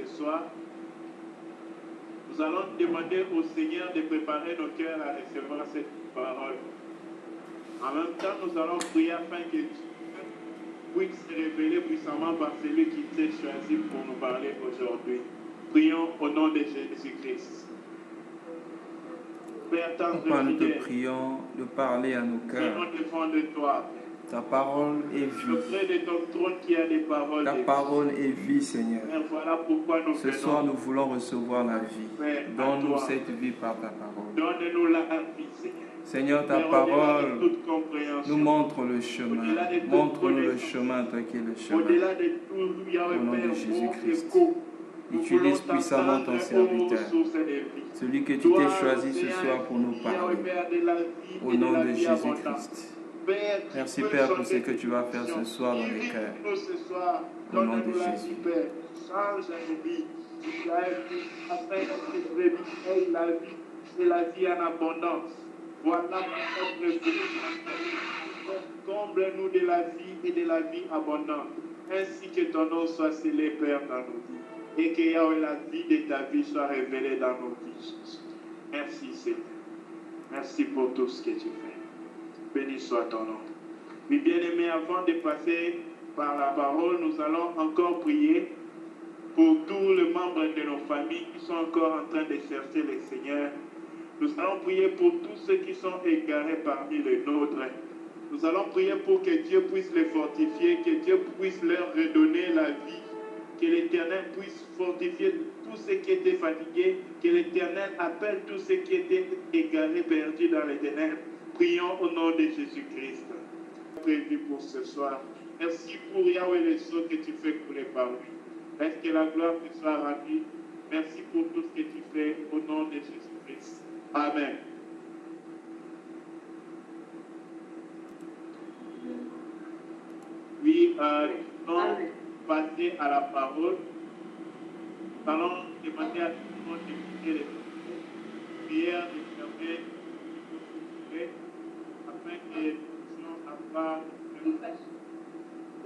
ce soir. Nous allons demander au Seigneur de préparer nos cœurs à recevoir cette parole. En même temps, nous allons prier afin que Dieu puisse se révéler puissamment par celui qui t'est choisi pour nous parler aujourd'hui. Prions au nom de Jésus-Christ. Père tendre, Papa, nous te prions de parler à nos cœurs. nous devons de toi. Ta parole est vie. Auprès de ton trône qui a des paroles. Ta parole est vie, Seigneur. Et voilà pourquoi nous Ce soir, nous voulons recevoir la vie. Père, donne-nous cette vie par ta parole. Donne-nous la vie, Seigneur. Seigneur, ta parole nous montre le chemin. Montre-nous le chemin, toi qui es le chemin. Au-delà de tout, Au nom de Jésus-Christ. Utilise puissamment ton serviteur. Celui que tu t'es choisi ce soir pour nous parler. Au nom de Jésus-Christ. Merci Père pour ce que tu vas faire ce soir dans les cœurs. Au nom de Jésus. Change nos vies. Afin que la vie et la vie en abondance. Voilà notre vie. Comble-nous de la vie et de la vie abondante. Ainsi que ton nom soit scellé, Père, dans nos vies. Et que Yahweh, la vie de ta vie soit révélée dans nos vies. Merci Seigneur. Merci pour tout ce que tu fais. Béni soit ton nom. Mais bien aimés, avant de passer par la parole, nous allons encore prier pour tous les membres de nos familles qui sont encore en train de chercher le Seigneur. Nous allons prier pour tous ceux qui sont égarés parmi les nôtres. Nous allons prier pour que Dieu puisse les fortifier, que Dieu puisse leur redonner la vie, que l'Éternel puisse fortifier tous ceux qui étaient fatigués, que l'Éternel appelle tous ceux qui étaient égarés, perdus dans les ténèbres. Prions au nom de Jésus-Christ. Prévu pour ce soir. Merci pour Yahweh les choses que tu fais couler par lui. Est-ce que la gloire te soit rendue? Merci pour tout ce que tu fais au nom de Jésus-Christ. Amen. Oui, nous allons passer à la parole. Nous allons demander à tout le monde d'écouter les prières, de fermer, afin que nous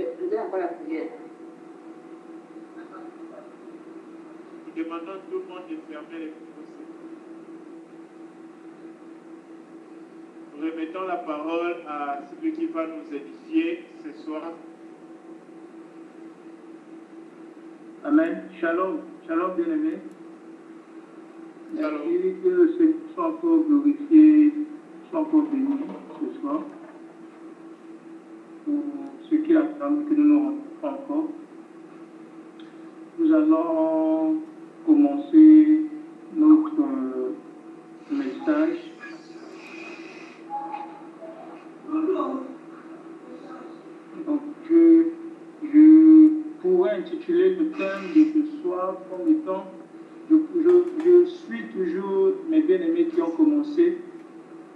puissions avoir la prière. Nous demandons tout le monde de fermer les micros. Nous remettons la parole à celui qui va nous édifier ce soir. Amen. Shalom. Shalom, bien-aimés. Shalom. Merci que ceux qui sont encore glorifiés soient encore bénis ce soir. Pour ceux qui attendent que nous nous rencontrons encore, nous allons commencer notre message. Donc, je pourrais intituler le thème de ce soir comme étant je suis toujours mes bien-aimés qui ont commencé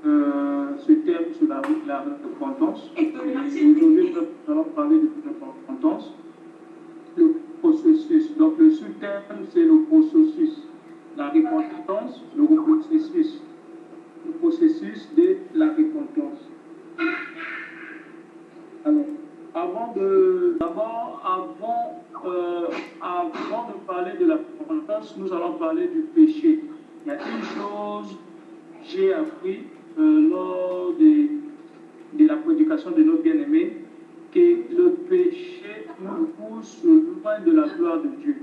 ce thème sur la repentance. Aujourd'hui, nous allons parler de la repentance. Le processus. Donc, le sous-thème, c'est le processus. La repentance, le processus de la repentance. Alors, avant de parler de la repentance, nous allons parler du péché. Il y a une chose que j'ai appris lors de la prédication de nos bien-aimés, que le péché nous pousse loin de la gloire de Dieu.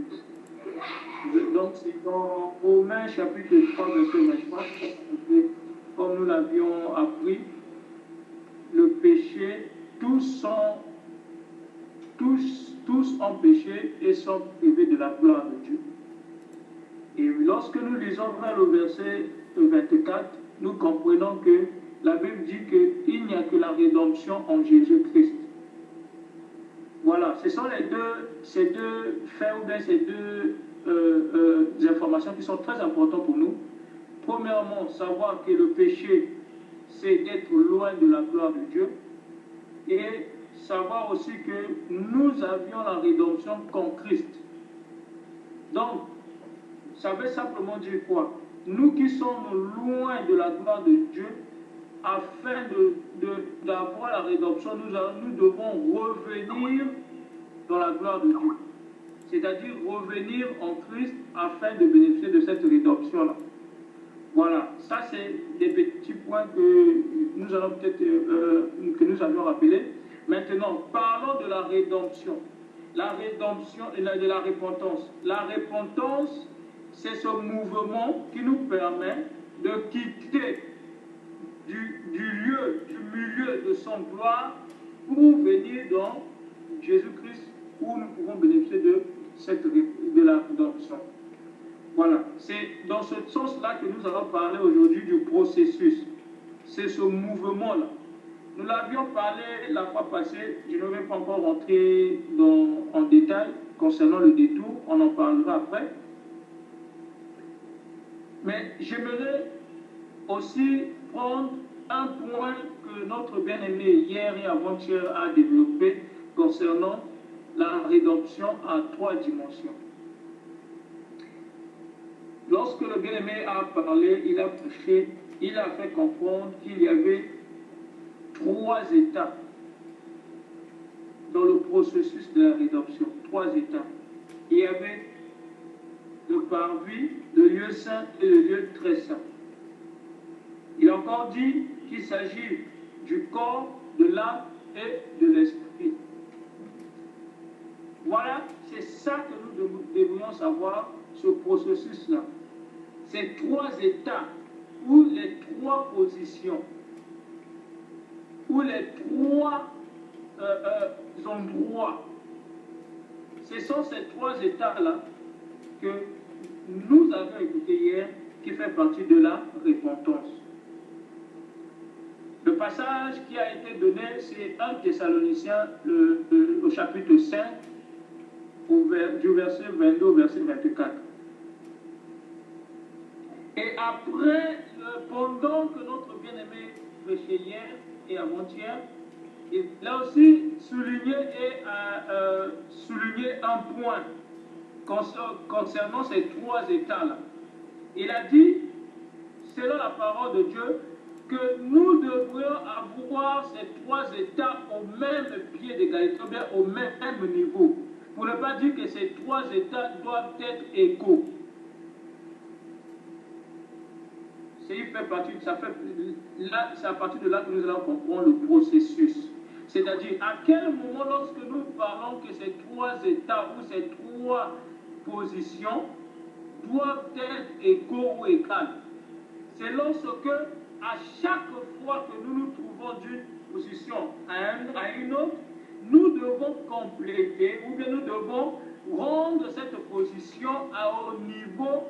Donc, c'est dans Romains chapitre 3, verset 23, comme nous l'avions appris, le péché, tous ont péché et sont privés de la gloire de Dieu. Et lorsque nous lisons le verset 24, nous comprenons que la Bible dit qu'il n'y a que la rédemption en Jésus-Christ. Voilà, ce sont ces deux faits ou bien ces deux informations qui sont très importantes pour nous. Premièrement, savoir que le péché, c'est d'être loin de la gloire de Dieu. Et savoir aussi que nous avions la rédemption qu'en Christ. Donc, ça veut simplement dire quoi? Nous qui sommes loin de la gloire de Dieu, afin d'avoir la rédemption, nous devons revenir dans la gloire de Dieu. c'est-à-dire revenir en Christ afin de bénéficier de cette rédemption-là. Voilà, ça c'est des petits points que nous allons peut-être que nous avions rappelés. Maintenant, parlons de la rédemption. La rédemption et de la repentance. La repentance, c'est ce mouvement qui nous permet de quitter du milieu de son gloire pour venir dans Jésus-Christ où nous pouvons bénéficier de la rédemption. Voilà, c'est dans ce sens-là que nous allons parler aujourd'hui du processus. C'est ce mouvement-là. Nous l'avions parlé la fois passée, je ne vais pas encore rentrer en détail concernant le détour, on en parlera après. Mais j'aimerais aussi prendre un point que notre bien-aimé hier et avant-hier a développé concernant la rédemption à 3 dimensions. Lorsque le bien-aimé a parlé, il a prêché, il a fait comprendre qu'il y avait 3 étapes dans le processus de la rédemption. 3 étapes. Il y avait le parvis, le lieu saint et le lieu très saint. Il a encore dit qu'il s'agit du corps, de l'âme et de l'esprit. Voilà, c'est ça que nous devrions savoir, ce processus-là. Ces 3 étapes, ou les 3 positions, ou les 3 endroits. Ce sont ces 3 états-là que nous avons écouté hier, qui fait partie de la repentance. Le passage qui a été donné, c'est 1 Thessaloniciens au chapitre 5, du verset 22 au verset 24. Et après, pendant que notre bien-aimé prêchait hier et avant-hier, il a aussi souligné un point concernant ces 3 états-là. Il a dit, selon la parole de Dieu, que nous devrions avoir ces 3 états au même pied d'égalité, ou bien au même niveau. Pour ne pas dire que ces 3 états doivent être égaux. C'est à partir de là que nous allons comprendre le processus. C'est-à-dire, à quel moment, lorsque nous parlons que ces 3 états ou ces 3 positions doivent être égaux ou égales, c'est lorsque, à chaque fois que nous nous trouvons d'une position à une autre, nous devons compléter ou bien nous devons rendre cette position au niveau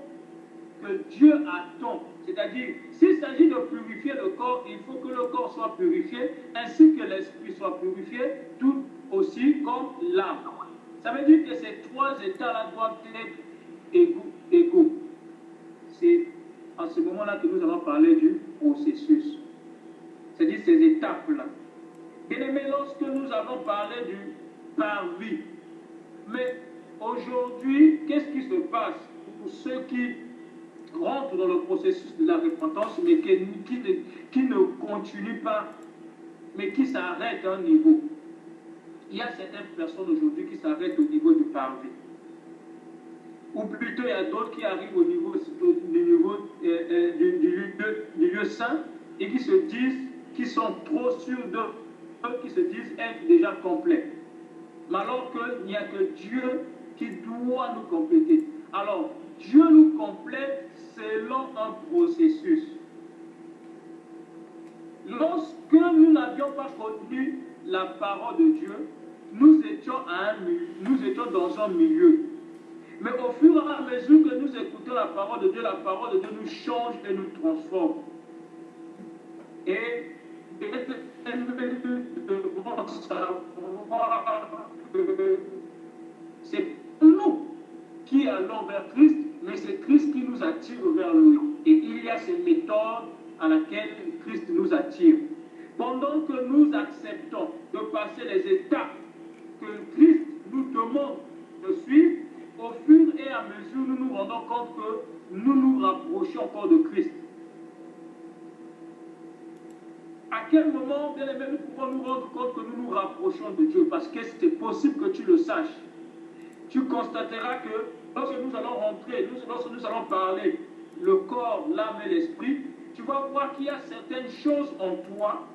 que Dieu attend. C'est-à-dire, s'il s'agit de purifier le corps, il faut que le corps soit purifié, ainsi que l'esprit soit purifié, tout aussi comme l'âme. Ça veut dire que ces 3 états-là doivent être égaux. C'est à ce moment-là que nous allons parler du processus. C'est-à-dire ces étapes-là. Bien aimé, lorsque nous allons parler du parvis, mais aujourd'hui, qu'est-ce qui se passe pour ceux qui rentrent dans le processus de la repentance, mais qui ne continuent pas, mais qui s'arrêtent à un niveau? Il y a certaines personnes aujourd'hui qui s'arrêtent au niveau du parvis. Ou plutôt, il y a d'autres qui arrivent au niveau du lieu saint et qui se disent, qui sont trop sûrs d'eux, qui se disent être déjà complets. Mais alors qu'il n'y a que Dieu qui doit nous compléter. Alors, Dieu nous complète selon un processus. Lorsque nous n'avions pas connu la parole de Dieu, nous étions dans un milieu. Mais au fur et à mesure que nous écoutons la parole de Dieu nous change et nous transforme. Et nous devons savoir que c'est nous qui allons vers Christ, mais c'est Christ qui nous attire vers lui. Et il y a ces méthodes à laquelle Christ nous attire. Pendant que nous acceptons de passer les étapes que Christ nous demande de suivre, au fur et à mesure, nous nous rendons compte que nous nous rapprochons encore de Christ. À quel moment, bien aimé, nous pouvons nous rendre compte que nous nous rapprochons de Dieu? Parce que c'est possible que tu le saches. tu constateras que lorsque nous allons rentrer, lorsque nous allons parler le corps, l'âme et l'esprit, tu vas voir qu'il y a certaines choses en toi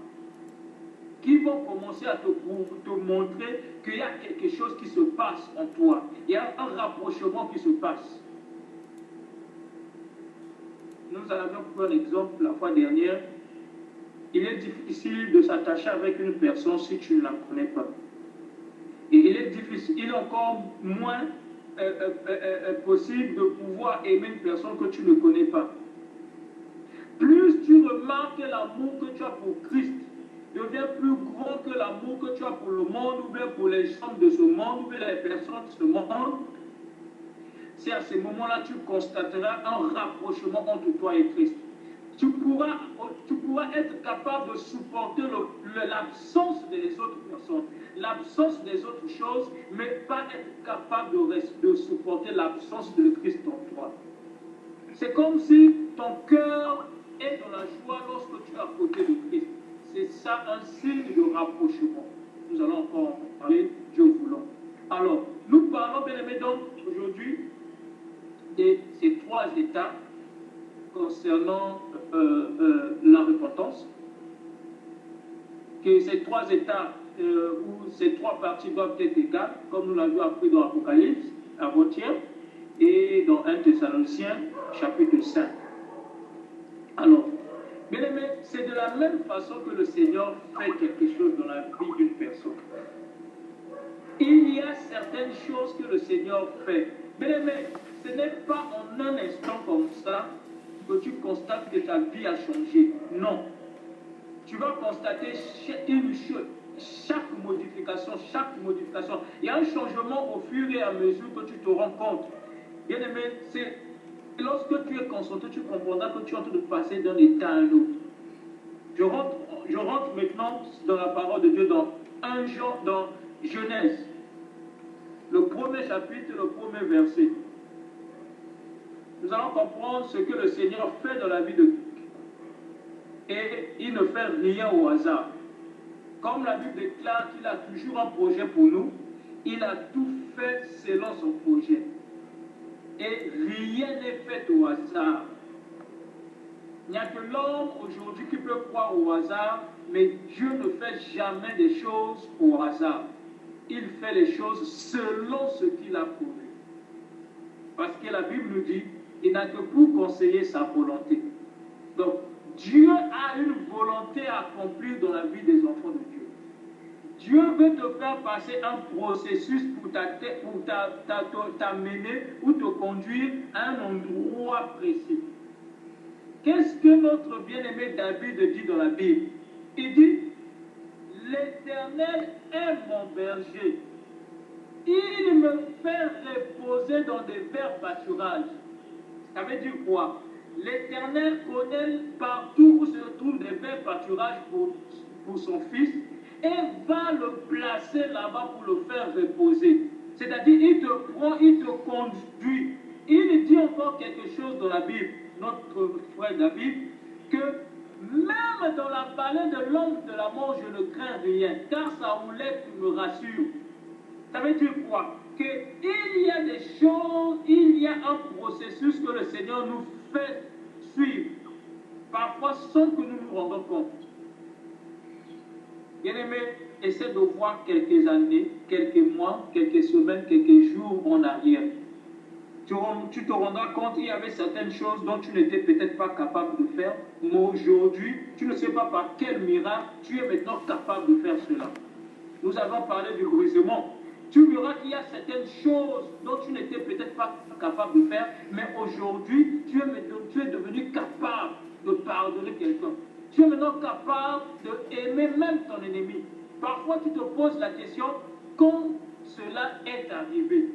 qui vont commencer à te montrer qu'il y a quelque chose qui se passe en toi. Il y a un rapprochement qui se passe. Nous avions pris un exemple la fois dernière. Il est difficile de s'attacher avec une personne si tu ne la connais pas. Et il est encore moins possible de pouvoir aimer une personne que tu ne connais pas. Plus tu remarques que l'amour que tu as pour Christ devient plus grand que l'amour que tu as pour le monde, ou bien pour les gens de ce monde, ou bien les personnes de ce monde, c'est à ce moment-là que tu constateras un rapprochement entre toi et Christ. Tu pourras être capable de supporter l'absence des autres personnes, l'absence des autres choses, mais pas être capable de supporter l'absence de Christ en toi. C'est comme si ton cœur est dans la joie lorsque tu es à côté de Christ. C'est ça un signe de rapprochement. Nous allons encore en parler, Dieu voulant. Alors, nous parlons, bien aimés, donc aujourd'hui de ces 3 états concernant la repentance, que ces 3 états ou ces 3 parties doivent être égales, comme nous l'avions appris dans l'Apocalypse, avant-hier, et dans 1 Thessaloniciens, chapitre 5. Alors, bien aimé, c'est de la même façon que le Seigneur fait quelque chose dans la vie d'une personne. Il y a certaines choses que le Seigneur fait. Bien aimé, ce n'est pas en un instant comme ça que tu constates que ta vie a changé. Non. Tu vas constater chaque modification. Il y a un changement au fur et à mesure que tu te rends compte. Bien aimé, c'est lorsque tu es concentré, tu comprendras que tu es en train de passer d'un état à un autre. Je rentre maintenant dans la parole de Dieu dans Genèse, le 1er chapitre, le 1er verset. Nous allons comprendre ce que le Seigneur fait dans la vie de Dieu. Et il ne fait rien au hasard. Comme la Bible déclare qu'il a toujours un projet pour nous, il a tout fait selon son projet. Et rien n'est fait au hasard. Il n'y a que l'homme aujourd'hui qui peut croire au hasard, mais Dieu ne fait jamais des choses au hasard. Il fait les choses selon ce qu'il a prévu. Parce que la Bible nous dit, il n'a que pour conseiller sa volonté. Donc, Dieu a une volonté à accomplir dans la vie des enfants de Dieu. Dieu veut te faire passer un processus pour t'amener ou te conduire à un endroit précis. Qu'est-ce que notre bien-aimé David dit dans la Bible? Il dit, l'Éternel est mon berger. Il me fait reposer dans des verts pâturages. Ça veut dire quoi? L'Éternel connaît partout où se trouvent des verts pâturages pour son fils et va le placer là-bas pour le faire reposer. C'est-à-dire, il te prend, il te conduit. Il dit encore quelque chose dans la Bible, notre frère David, que même dans la vallée de l'ombre de la mort, je ne crains rien, car sa houlette me rassure. Ça veut dire quoi? Qu'il y a des choses, il y a un processus que le Seigneur nous fait suivre, parfois sans que nous nous rendons compte. Bien-aimé, essaie de voir quelques années, quelques mois, quelques semaines, quelques jours en arrière. Tu te rendras compte qu'il y avait certaines choses dont tu n'étais peut-être pas capable de faire, mais aujourd'hui, tu ne sais pas par quel miracle, tu es maintenant capable de faire cela. Nous avons parlé du brisement. Tu verras qu'il y a certaines choses dont tu n'étais peut-être pas capable de faire, mais aujourd'hui, tu es devenu capable de pardonner quelqu'un. Tu es maintenant capable d'aimer même ton ennemi. Parfois, tu te poses la question, quand cela est arrivé?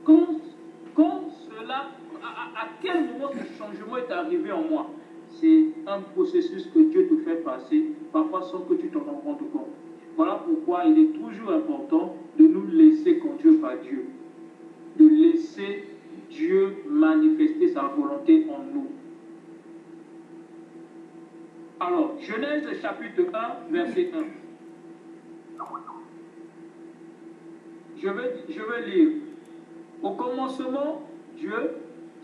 Quand cela, à quel moment ce changement est arrivé en moi? C'est un processus que Dieu te fait passer, parfois sans que tu t'en rendes compte. Voilà pourquoi il est toujours important de nous laisser conduire par Dieu. De laisser Dieu manifester sa volonté en nous. Alors, Genèse chapitre 1, verset 1. Je vais lire. Au commencement, Dieu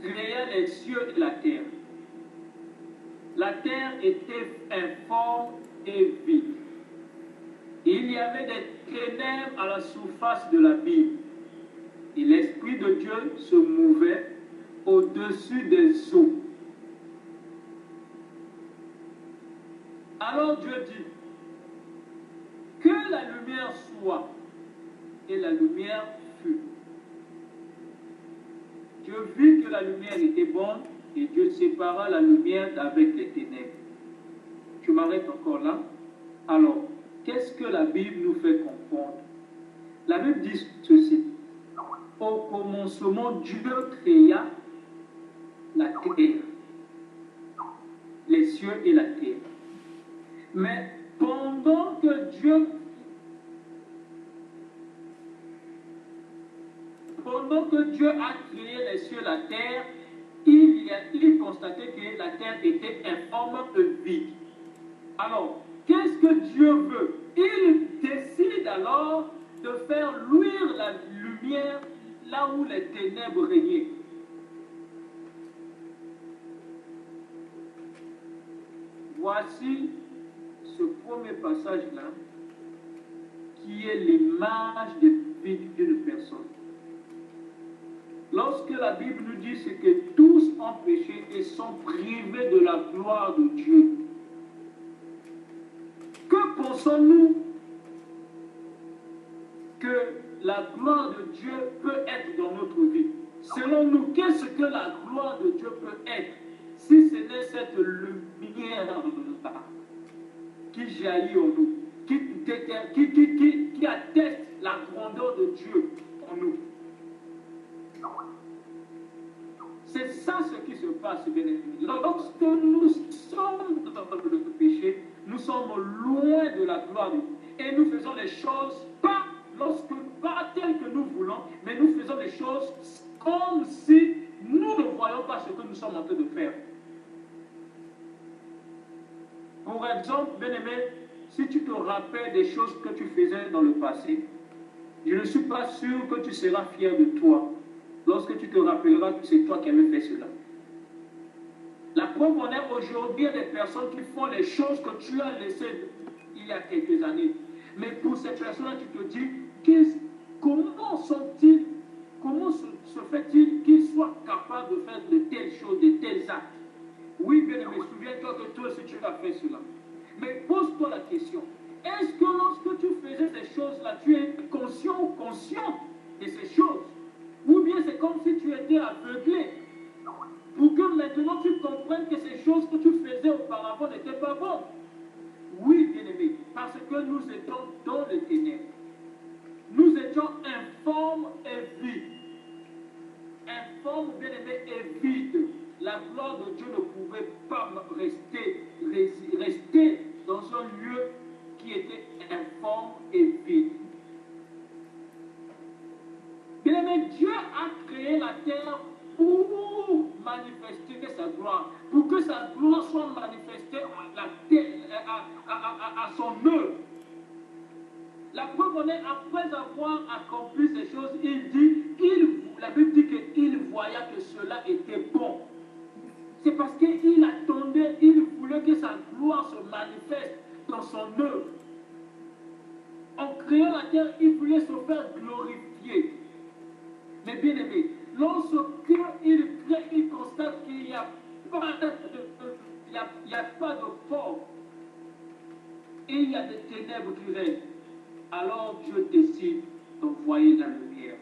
créa les cieux et la terre. La terre était informe et vide. Il y avait des ténèbres à la surface de l'abîme. Et l'Esprit de Dieu se mouvait au-dessus des eaux. Alors Dieu dit, que la lumière soit, et la lumière fut. Dieu vit que la lumière était bonne, et Dieu sépara la lumière d'avec les ténèbres. Je m'arrête encore là. Alors, qu'est-ce que la Bible nous fait comprendre? La Bible dit ceci. Au commencement, Dieu créa la terre, les cieux et la terre. Mais pendant que Dieu a créé les cieux et la terre, il constatait que la terre était informe et vide. Alors, qu'est-ce que Dieu veut? Il décide alors de faire luire la lumière là où les ténèbres régnaient. Voici ce premier passage-là qui est l'image de vie d'une personne. Lorsque la Bible nous dit c'est que tous ont péché et sont privés de la gloire de Dieu, que pensons-nous que la gloire de Dieu peut être dans notre vie? Selon nous, qu'est-ce que la gloire de Dieu peut être si ce n'est cette lumière-là qui jaillit en nous, qui atteste la grandeur de Dieu en nous? C'est ça ce qui se passe, bien aimé. Lorsque nous sommes dans le péché, nous sommes loin de la gloire de Dieu. Et nous faisons les choses pas telles que nous voulons, mais nous faisons les choses comme si nous ne voyons pas ce que nous sommes en train de faire. Pour exemple, bien aimé, si tu te rappelles des choses que tu faisais dans le passé, je ne suis pas sûr que tu seras fier de toi lorsque tu te rappelleras que c'est toi qui avais fait cela. La preuve en est aujourd'hui des personnes qui font les choses que tu as laissées il y a quelques années. Mais pour ces personnes-là, tu te dis, comment se fait-il qu'ils soient capables de faire de telles choses, de tels actes? Oui, bien aimé, souviens-toi que toi aussi tu as fait cela. Mais pose-toi la question, est-ce que lorsque tu faisais ces choses-là, tu es conscient ou consciente de ces choses? Ou bien c'est comme si tu étais aveuglé pour que maintenant tu comprennes que ces choses que tu faisais auparavant n'étaient pas bonnes? Oui, bien-aimé, parce que nous étions dans les ténèbres. Nous étions informes et vides. Informes, bien-aimé, et vides. La gloire de Dieu ne pouvait pas rester dans un lieu qui était informe et vide. Bien-aimé, Dieu a créé la terre pour manifester sa gloire, pour que sa gloire soit manifestée à son œuvre. La preuve en est, après avoir accompli ces choses, la Bible dit qu'il voyait que cela était bon. C'est parce qu'il attendait, il voulait que sa gloire se manifeste dans son œuvre. En créant la terre, il voulait se faire glorifier. Mais bien aimé, lorsque il constate qu'il n'y a pas de forme et il y a des ténèbres qui règnent, alors Dieu décide d'envoyer la lumière.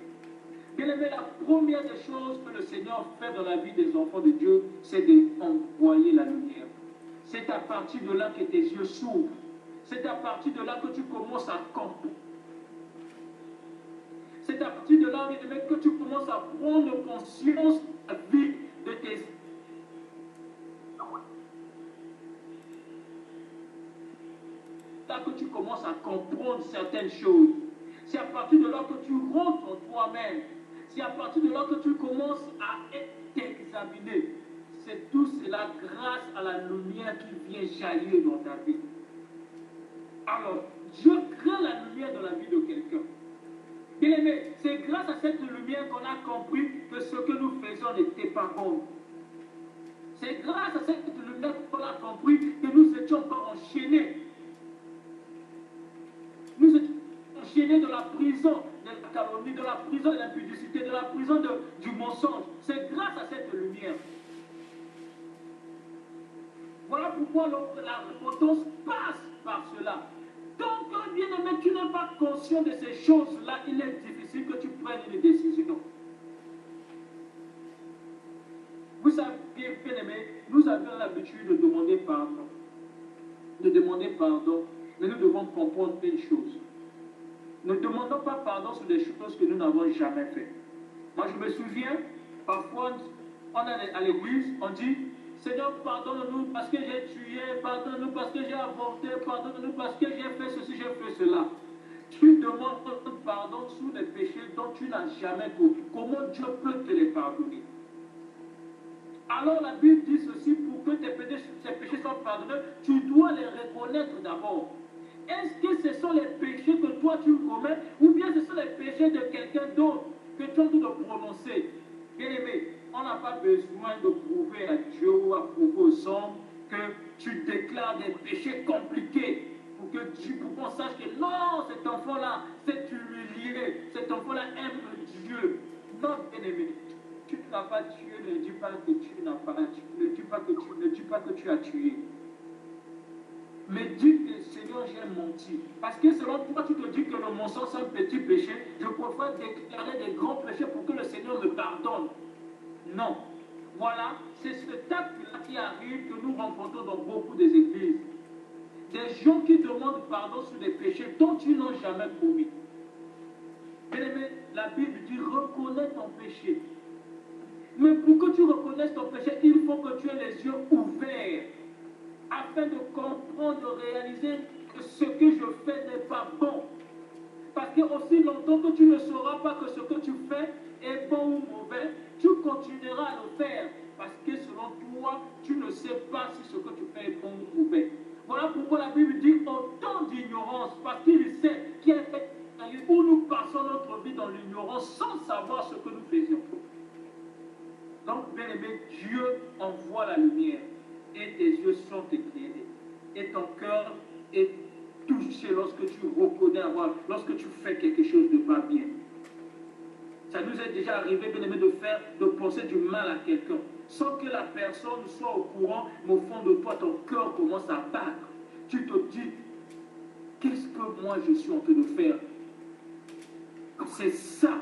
Bien aimé, la première des choses que le Seigneur fait dans la vie des enfants de Dieu, c'est d'envoyer la lumière. C'est à partir de là que tes yeux s'ouvrent. C'est à partir de là que tu commences à comprendre. C'est à partir de là, bien aimé, que tu commences à prendre conscience de tes... Là que tu commences à comprendre certaines choses. C'est à partir de là que tu rentres en toi-même. C'est à partir de là que tu commences à t'examiner. C'est tout cela grâce à la lumière qui vient jaillir dans ta vie. Alors, Dieu crée la lumière dans la vie de quelqu'un. Bien-aimé, c'est grâce à cette lumière qu'on a compris que ce que nous faisons n'était pas bon. C'est grâce à cette lumière qu'on a compris que nous étions encore enchaînés. Nous étions enchaînés de la prison de la calomnie, de la prison de l'impudicité, de la prison du mensonge. C'est grâce à cette lumière. Voilà pourquoi la repentance passe par cela. Donc, bien-aimé, tu n'es pas conscient de ces choses-là, il est difficile que tu prennes une décision. Vous savez, bien-aimé, nous avions l'habitude de demander pardon. Mais nous devons comprendre une chose. Ne demandons pas pardon sur des choses que nous n'avons jamais faites. Moi, je me souviens, parfois, on est à l'église, on dit, Seigneur, pardonne-nous parce que j'ai tué, pardonne-nous parce que j'ai avorté, pardonne-nous parce que j'ai fait ceci, j'ai fait cela. Tu demandes pardon sur les péchés dont tu n'as jamais commis. Comment Dieu peut te les pardonner? Alors la Bible dit ceci, pour que tes péchés soient pardonnés, tu dois les reconnaître d'abord. Est-ce que ce sont les péchés que toi tu commets, ou bien ce sont les péchés de quelqu'un d'autre que tu as envie de prononcer? Bien-aimé, on n'a pas besoin de prouver à Dieu ou à prouver aux hommes que tu déclares des péchés compliqués pour qu'on sache que non, cet enfant-là s'est humilié, cet enfant-là aime Dieu. Non, bien-aimé, tu n'as pas tué, ne dis pas que tu n'as pas tué, ne dis pas que tu as tué. Mais dis que Seigneur, j'ai menti. Parce que selon toi, tu te dis que le mensonge c'est un petit péché. Je préfère déclarer des grands péchés pour que le Seigneur me pardonne. Non. Voilà, c'est cet acte-là qui arrive que nous rencontrons dans beaucoup des églises. Des gens qui demandent pardon sur des péchés dont ils n'ont jamais commis. Bien-aimé, la Bible dit reconnais ton péché. Mais pour que tu reconnaisses ton péché, il faut que tu aies les yeux ouverts afin de comprendre, de réaliser que ce que je fais n'est pas bon. Parce que aussi longtemps que tu ne sauras pas que ce que tu fais est bon ou mauvais, tu continueras à le faire. Parce que selon toi, tu ne sais pas si ce que tu fais est bon ou mauvais. Voilà pourquoi la Bible dit autant d'ignorance, parce qu'il sait qu'il y a fait où nous passons notre vie dans l'ignorance sans savoir ce que nous faisions. Donc, bien aimé, Dieu envoie la lumière et tes yeux sont éclairés. Et ton cœur est touché lorsque tu reconnais lorsque tu fais quelque chose de pas bien. Ça nous est déjà arrivé, bien aimé, de penser du mal à quelqu'un, sans que la personne soit au courant, mais au fond de toi, ton cœur commence à battre. Tu te dis, qu'est-ce que moi je suis en train de faire? C'est ça,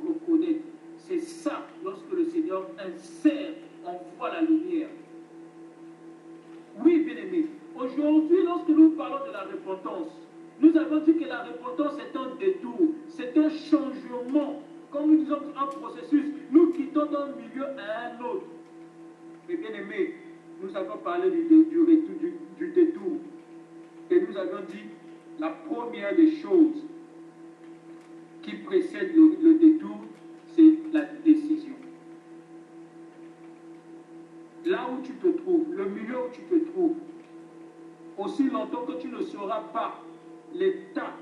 reconnaître. C'est ça, lorsque le Seigneur insère, envoie la lumière. Oui, bien-aimé, aujourd'hui, lorsque nous parlons de la repentance, nous avons dit que la repentance est un détour, c'est un changement. Comme nous disons un processus, nous quittons d'un milieu à un autre. Mais bien-aimé, nous avons parlé du détour. Et nous avons dit, la première des choses qui précède le détour, c'est la décision. Là où tu te trouves, le milieu où tu te trouves, aussi longtemps que tu ne sauras pas l'état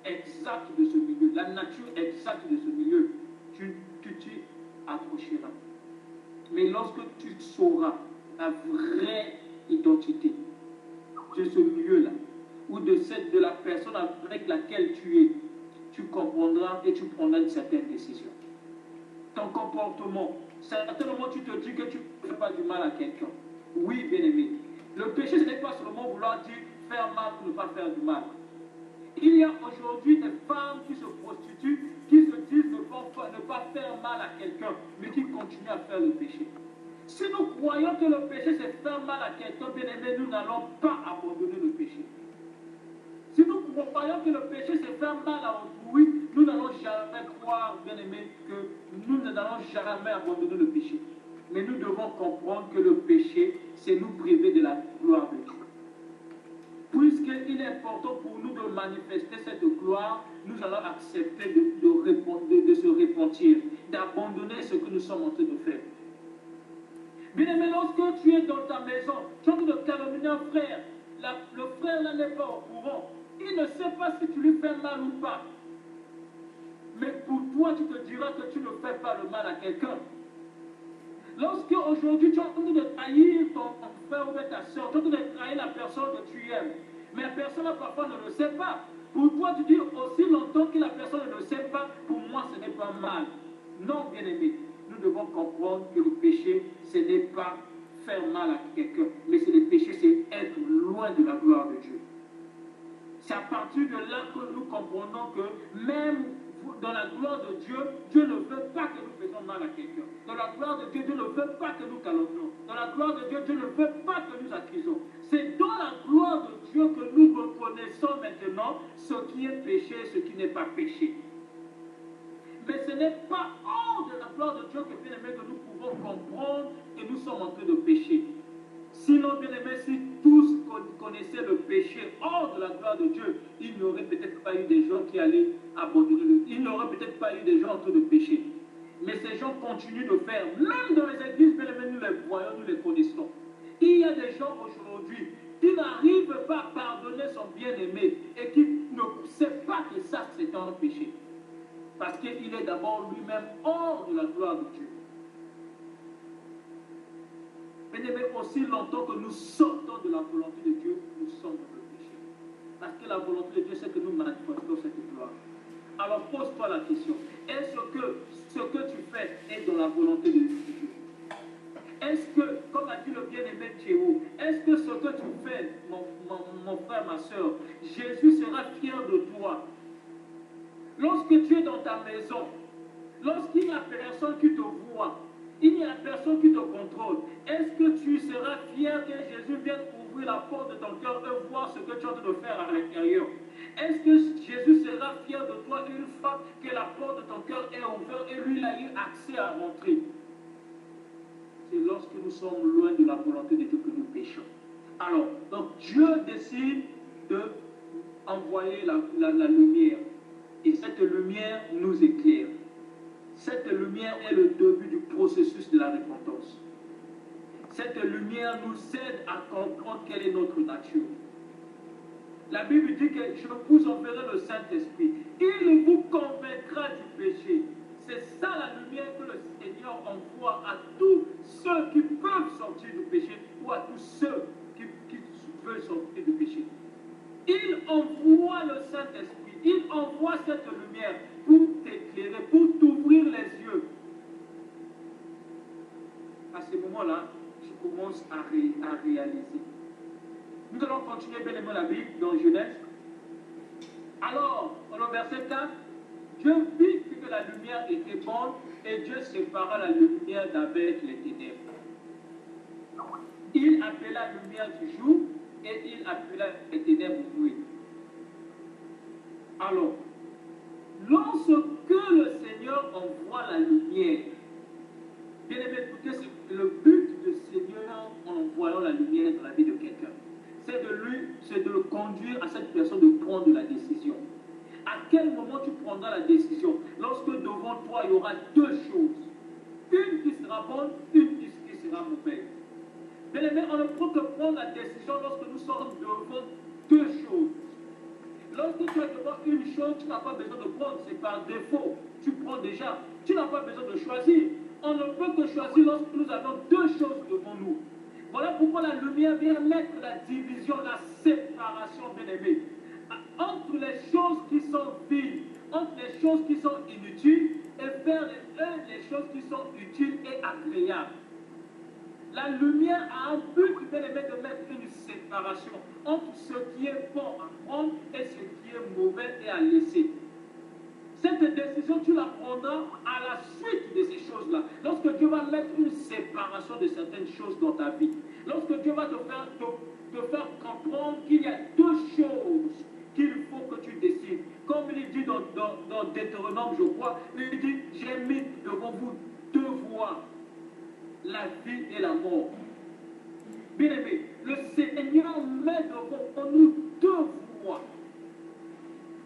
exact de ce milieu, la nature exacte de ce milieu, tu t'y accrocheras. Mais lorsque tu sauras la vraie identité de ce milieu-là, ou de la personne avec laquelle tu es, tu comprendras et tu prendras une certaine décision. Ton comportement, certainement tu te dis que tu ne fais pas du mal à quelqu'un. Oui, bien-aimé. Le péché, ce n'est pas seulement vouloir dire faire mal ou ne pas faire du mal. Il y a aujourd'hui des femmes qui se prostituent, qui se disent ne pas faire mal à quelqu'un, mais qui continuent à faire le péché. Si nous croyons que le péché c'est faire mal à quelqu'un, bien-aimé, nous n'allons pas abandonner le péché. Si nous croyons que le péché c'est faire mal à autrui, nous n'allons jamais croire, bien-aimé, que nous n'allons jamais abandonner le péché. Mais nous devons comprendre que le péché, c'est nous priver de la gloire de Dieu. Puisqu'il est important pour nous de manifester cette gloire, nous allons accepter de se repentir, d'abandonner ce que nous sommes en train de faire. Bien-aimé, lorsque tu es dans ta maison, tu es en train de calomnier un frère, le frère là n'est pas au courant, il ne sait pas si tu lui fais mal ou pas. Mais pour toi, tu te diras que tu ne fais pas le mal à quelqu'un. Lorsque aujourd'hui tu es en train de trahir ton frère ou ta soeur, tu es en train de trahir la personne que tu aimes, mais la personne parfois ne le sait pas. Pour toi, tu dis aussi longtemps que la personne ne le sait pas, pour moi ce n'est pas mal. Non, bien-aimé, nous devons comprendre que le péché, ce n'est pas faire mal à quelqu'un, mais c'est le péché, c'est être loin de la gloire de Dieu. C'est à partir de là que nous comprenons que même dans la gloire de Dieu, Dieu ne veut pas que nous fassions mal à quelqu'un. Dans la gloire de Dieu, Dieu ne veut pas que nous calomnions. Dans la gloire de Dieu, Dieu ne veut pas que nous accusons. C'est dans la gloire de Dieu que nous reconnaissons maintenant ce qui est péché et ce qui n'est pas péché. Mais ce n'est pas hors de la gloire de Dieu que, bien aimé, que nous pouvons comprendre que nous sommes en train de pécher. Sinon, bien aimé, si tous connaissaient le péché hors de la gloire de Dieu, il n'y aurait peut-être pas eu des gens qui allaient abandonner il n'y aurait peut-être pas eu des gens en train de pécher. Mais ces gens continuent de faire. Même dans les églises, bien aimé, nous les voyons, nous les connaissons. Il y a des gens aujourd'hui qui n'arrivent pas à pardonner son bien-aimé et qui ne savent pas que ça, c'est un péché. Parce qu'il est d'abord lui-même hors de la gloire de Dieu. Bien-aimé, aussi longtemps que nous sortons de la volonté de Dieu, nous sommes dans le péché. Parce que la volonté de Dieu, c'est que nous manifestons cette gloire. Alors pose-toi la question. Est-ce que ce que tu fais est dans la volonté de Dieu? Est-ce que, comme a dit le bien-aimé Théo, est-ce que ce que tu fais, mon frère, ma soeur, Jésus sera fier de toi? Lorsque tu es dans ta maison, lorsqu'il n'y a personne qui te voit, il n'y a personne qui te contrôle, est-ce que tu seras fier que Jésus vienne ouvrir la porte de ton cœur et voir ce que tu es en train de faire à l'intérieur? Est-ce que Jésus sera fier de toi une fois que la porte de ton cœur est ouverte et lui il a eu accès à rentrer? C'est lorsque nous sommes loin de la volonté de Dieu que nous péchons. Alors, donc Dieu décide d'envoyer la lumière. Et cette lumière nous éclaire. Cette lumière est le début du processus de la repentance. Cette lumière nous aide à comprendre quelle est notre nature. La Bible dit que je vous enverrai le Saint-Esprit. Il vous convaincra du péché. C'est ça la lumière que le Seigneur envoie à tous ceux qui peuvent sortir du péché ou à tous ceux qui veulent sortir du péché. Il envoie le Saint-Esprit. Il envoie cette lumière pour t'éclairer, pour t'ouvrir les yeux. À ce moment-là, tu commences à réaliser. Nous allons continuer bien aimé la Bible dans Genèse. Alors, dans le verset 4, Dieu vit que la lumière était bonne et Dieu sépara la lumière d'avec les ténèbres. Il appela la lumière du jour et il appela les ténèbres nuit. Alors, lorsque le Seigneur envoie la lumière, bien aimé, écoutez, le but du Seigneur en envoyant la lumière dans la vie de quelqu'un, c'est de le conduire à cette personne de prendre la décision. À quel moment tu prendras la décision? Lorsque devant toi, il y aura deux choses. Une qui sera bonne, une qui sera mauvaise. Bien aimé, on ne peut que prendre la décision lorsque nous sommes devant deux choses. Lorsque tu es devant une chose, tu n'as pas besoin de prendre, c'est par défaut. Tu prends déjà. Tu n'as pas besoin de choisir. On ne peut que choisir lorsque nous avons deux choses devant nous. Voilà pourquoi la lumière vient mettre la division, la séparation, bien aimé, entre les choses qui sont viles, entre les choses qui sont inutiles, et vers les choses qui sont utiles et agréables. La lumière a un but, bien aimé, de mettre une séparation entre ce qui est bon à prendre et ce qui est mauvais et à laisser. Cette décision, tu la prendras à la suite de ces choses-là. Lorsque Dieu va mettre une séparation de certaines choses dans ta vie. Lorsque Dieu va te faire comprendre qu'il y a deux choses qu'il faut que tu décides. Comme il dit dans Deutéronome, je crois, il dit, j'ai mis devant vous deux voies, la vie et la mort. Bien aimé, le Seigneur met devant nous deux voies.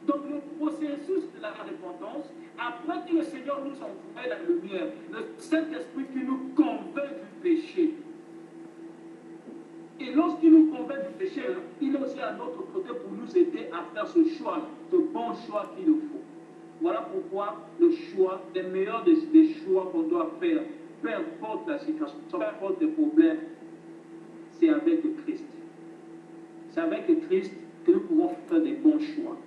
Donc le processus de la repentance, après que le Seigneur nous envoie la lumière, le Saint-Esprit qui nous convainc du péché. Et lorsqu'il nous convainc du péché, il est aussi à notre côté pour nous aider à faire ce choix, ce bon choix qu'il nous faut. Voilà pourquoi le choix, les meilleurs des choix qu'on doit faire, peu importe la situation, peu importe les problèmes, c'est avec le Christ. C'est avec le Christ que nous pouvons faire des bons choix.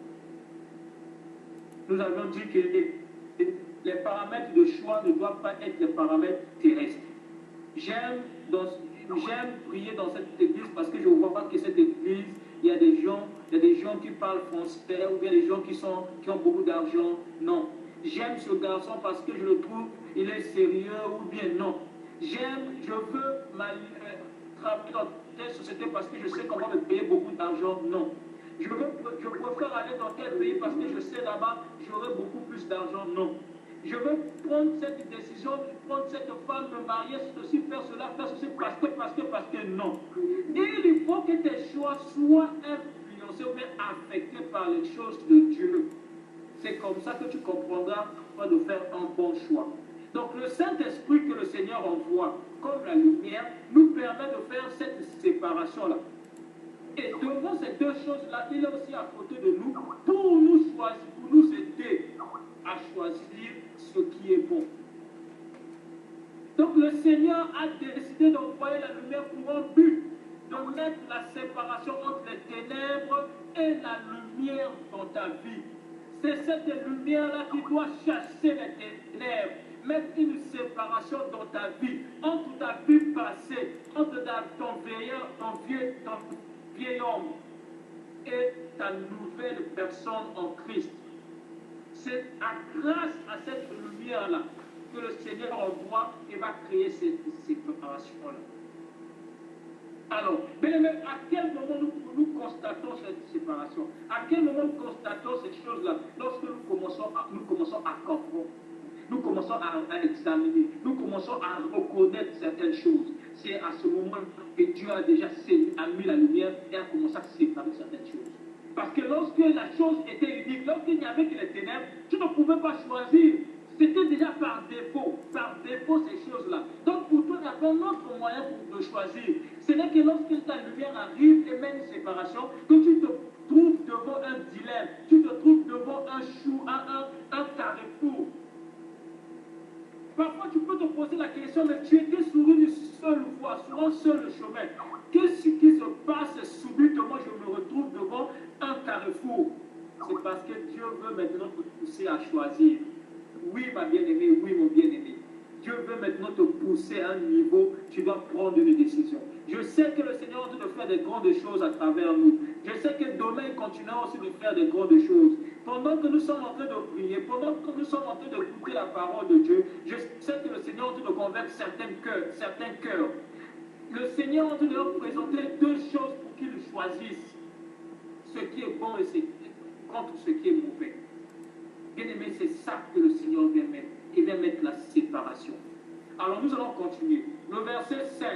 Nous avons dit que les paramètres de choix ne doivent pas être les paramètres terrestres. J'aime prier dans cette église parce que je vois pas que cette église, il y a des gens qui parlent français ou bien des gens qui ont beaucoup d'argent. Non. J'aime ce garçon parce que je le trouve, il est sérieux ou bien non. Je veux travailler dans telle société parce que je sais qu'on va me payer beaucoup d'argent. Non. Je préfère aller dans tel pays parce que je sais là-bas, j'aurai beaucoup plus d'argent. Non. Je veux prendre cette décision, prendre cette femme, me marier, ceci, faire cela, parce que non. Et il faut que tes choix soient influencés ou bien affectés par les choses de Dieu. C'est comme ça que tu comprendras de faire un bon choix. Donc le Saint-Esprit que le Seigneur envoie comme la lumière nous permet de faire cette séparation-là. Et devant ces deux choses-là, il est aussi à côté de nous pour nous choisir, pour nous aider à choisir ce qui est bon. Donc le Seigneur a décidé d'envoyer la lumière pour un but, de mettre la séparation entre les ténèbres et la lumière dans ta vie. C'est cette lumière-là qui doit chasser les ténèbres, mettre une séparation dans ta vie, entre ta vie passée, entre ton vieil homme et ta nouvelle personne en Christ. C'est grâce à cette lumière-là que le Seigneur envoie et va créer cette séparation-là. Alors, bien, à quel moment nous constatons cette séparation? À quel moment nous constatons ces choses-là? Lorsque nous commençons à comprendre, nous commençons à examiner, nous commençons à reconnaître certaines choses. C'est à ce moment que Dieu a déjà mis la lumière et a commencé à séparer certaines choses. Parce que lorsque la chose était unique, lorsqu'il n'y avait que les ténèbres, tu ne pouvais pas choisir. C'était déjà par défaut ces choses-là. Donc pour toi, il n'y a pas un autre moyen pour te choisir. Ce n'est que lorsque ta lumière arrive et met une séparation, que tu te trouves devant un dilemme, tu te trouves devant un carrefour. Parfois, tu peux te poser la question, mais tu étais sur une seule voie, sur un seul chemin. Qu'est-ce qui se passe subitement? Je me retrouve devant un carrefour. C'est parce que Dieu veut maintenant te pousser à choisir. Oui, ma bien-aimée, oui, mon bien-aimé. Dieu veut maintenant te pousser à un niveau, tu dois prendre une décision. Je sais que le Seigneur est en train de faire des grandes choses à travers nous. Je sais que demain, il continuera aussi de faire des grandes choses. Pendant que nous sommes en train de prier, pendant que nous sommes en train de goûter la parole de Dieu, je sais que le Seigneur est en train de convaincre certains cœurs. Le Seigneur est en train de leur présenter deux choses pour qu'ils choisissent ce qui est bon et contre ce qui est mauvais. Bien-aimé, c'est ça que le Seigneur vient mettre. Il vient mettre la séparation. Alors nous allons continuer. Le verset 5.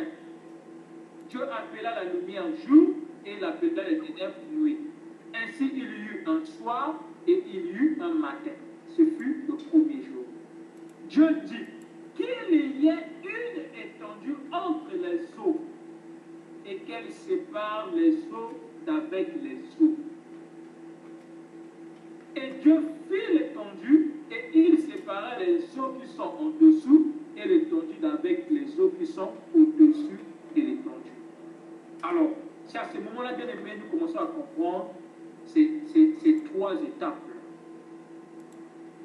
Dieu appela la lumière jour et il appela les ténèbres nuit. Ainsi il y eut un soir et il y eut un matin. Ce fut le premier jour. Dieu dit qu'il y ait une étendue entre les eaux et qu'elle sépare les eaux d'avec les eaux. Et Dieu fit l'étendue et il sépara les eaux qui sont en dessous et l'étendue d'avec les eaux qui sont au-dessus de l'étendue. Alors, c'est à ce moment-là, bien aimé, nous commençons à comprendre ces trois étapes.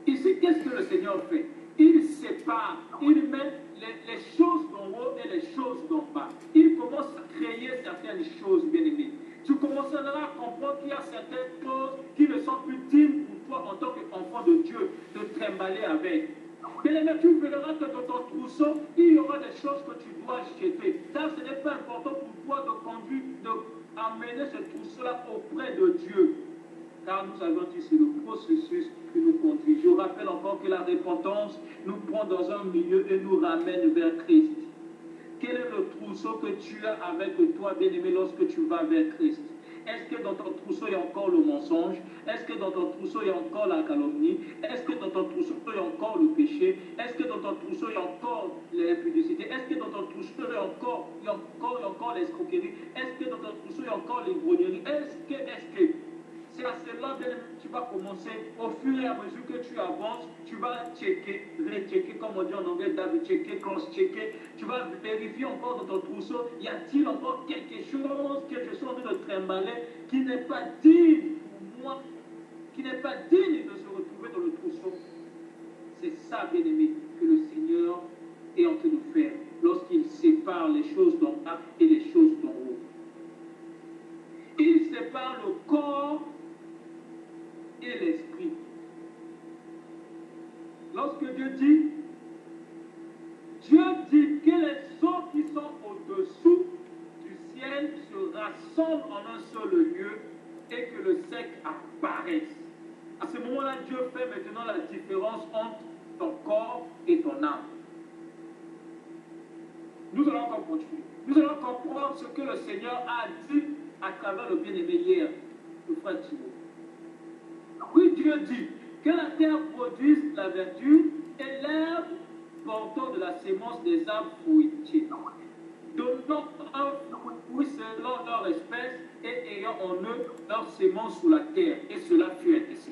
Ici, qu'est-ce que le Seigneur fait? Il sépare, il met les choses d'en haut et les choses d'en bas. Il commence à créer certaines choses, bien aimées. Tu commenceras à comprendre qu'il y a certaines choses qui ne sont plus dignes pour toi en tant qu'enfant de Dieu de trimballer avec. Bien aimé, tu verras que dans ton trousseau, il y aura des choses que tu dois jeter. Car ce n'est pas important pour toi de conduire, d'amener ce trousseau-là auprès de Dieu. Car nous avons dit, c'est le processus qui nous conduit. Je rappelle encore que la repentance nous prend dans un milieu et nous ramène vers Christ. Quel est le trousseau que tu as avec toi, bien-aimé, lorsque tu vas vers Christ? Est-ce que dans ton trousseau, il y a encore le mensonge? Est-ce que dans ton trousseau, il y a encore la calomnie? Est-ce que dans ton trousseau, il y a encore le péché? Est-ce que dans ton trousseau, il y a encore l'impudicité? Est-ce que dans ton trousseau, il y a encore l'escroquerie? Est-ce que dans ton trousseau, il y a encore l'ivrognerie? Est-ce que c'est à cela que tu vas commencer, au fur et à mesure que tu avances, tu vas checker, rechecker, comme on dit en anglais, double checker, cross-checker. Tu vas vérifier encore dans ton trousseau, y a-t-il encore quelque chose que je suis en train de trimballer qui n'est pas digne pour moi, qui n'est pas digne de se retrouver dans le trousseau. C'est ça, bien-aimé, que le Seigneur est en train de faire lorsqu'il sépare les choses d'en bas et les choses d'en haut. Il sépare le corps et l'esprit. Lorsque Dieu dit que les eaux qui sont au-dessous du ciel se rassemblent en un seul lieu et que le sec apparaisse. À ce moment-là, Dieu fait maintenant la différence entre ton corps et ton âme. Nous allons encore continuer. Nous allons comprendre ce que le Seigneur a dit à travers le bien-aimé hier, le frère Thibaut. Oui, Dieu dit que la terre produise la vertu et l'herbe portant de la sémence des arbres fruitiers, donnant un fruit selon leur espèce et ayant en eux leur sémence sous la terre. Et cela fut ainsi.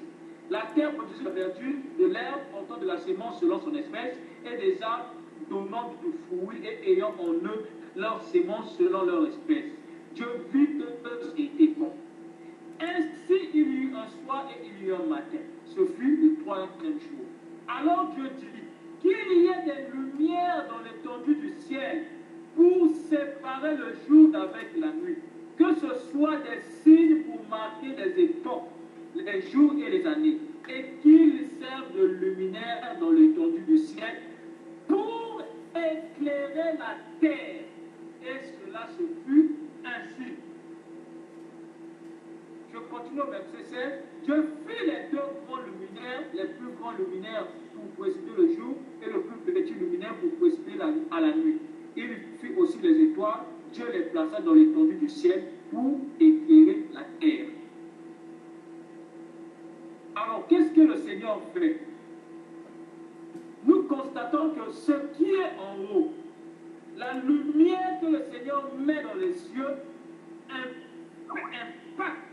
La terre produit la vertu de l'herbe portant de la sémence selon son espèce et des arbres donnant du fruit et ayant en eux leur sémence selon leur espèce. Dieu vit que c'était bon. Ainsi il y eut un soir et il y eut un matin. Ce fut le troisième jour. Alors Dieu dit qu'il y ait des lumières dans l'étendue du ciel pour séparer le jour d'avec la nuit. Que ce soit des signes pour marquer les époques, les jours et les années, et qu'ils servent de luminaires dans l'étendue du ciel pour éclairer la terre. Et cela se fut ainsi. Je continue au verset 16. Dieu fit les deux grands luminaires, les plus grands luminaires pour précéder le jour et le plus petit luminaire pour précéder à la nuit. Il fit aussi les étoiles. Dieu les plaça dans l'étendue du ciel pour éclairer la terre. Alors, qu'est-ce que le Seigneur fait? Nous constatons que ce qui est en haut, la lumière que le Seigneur met dans les cieux, impacte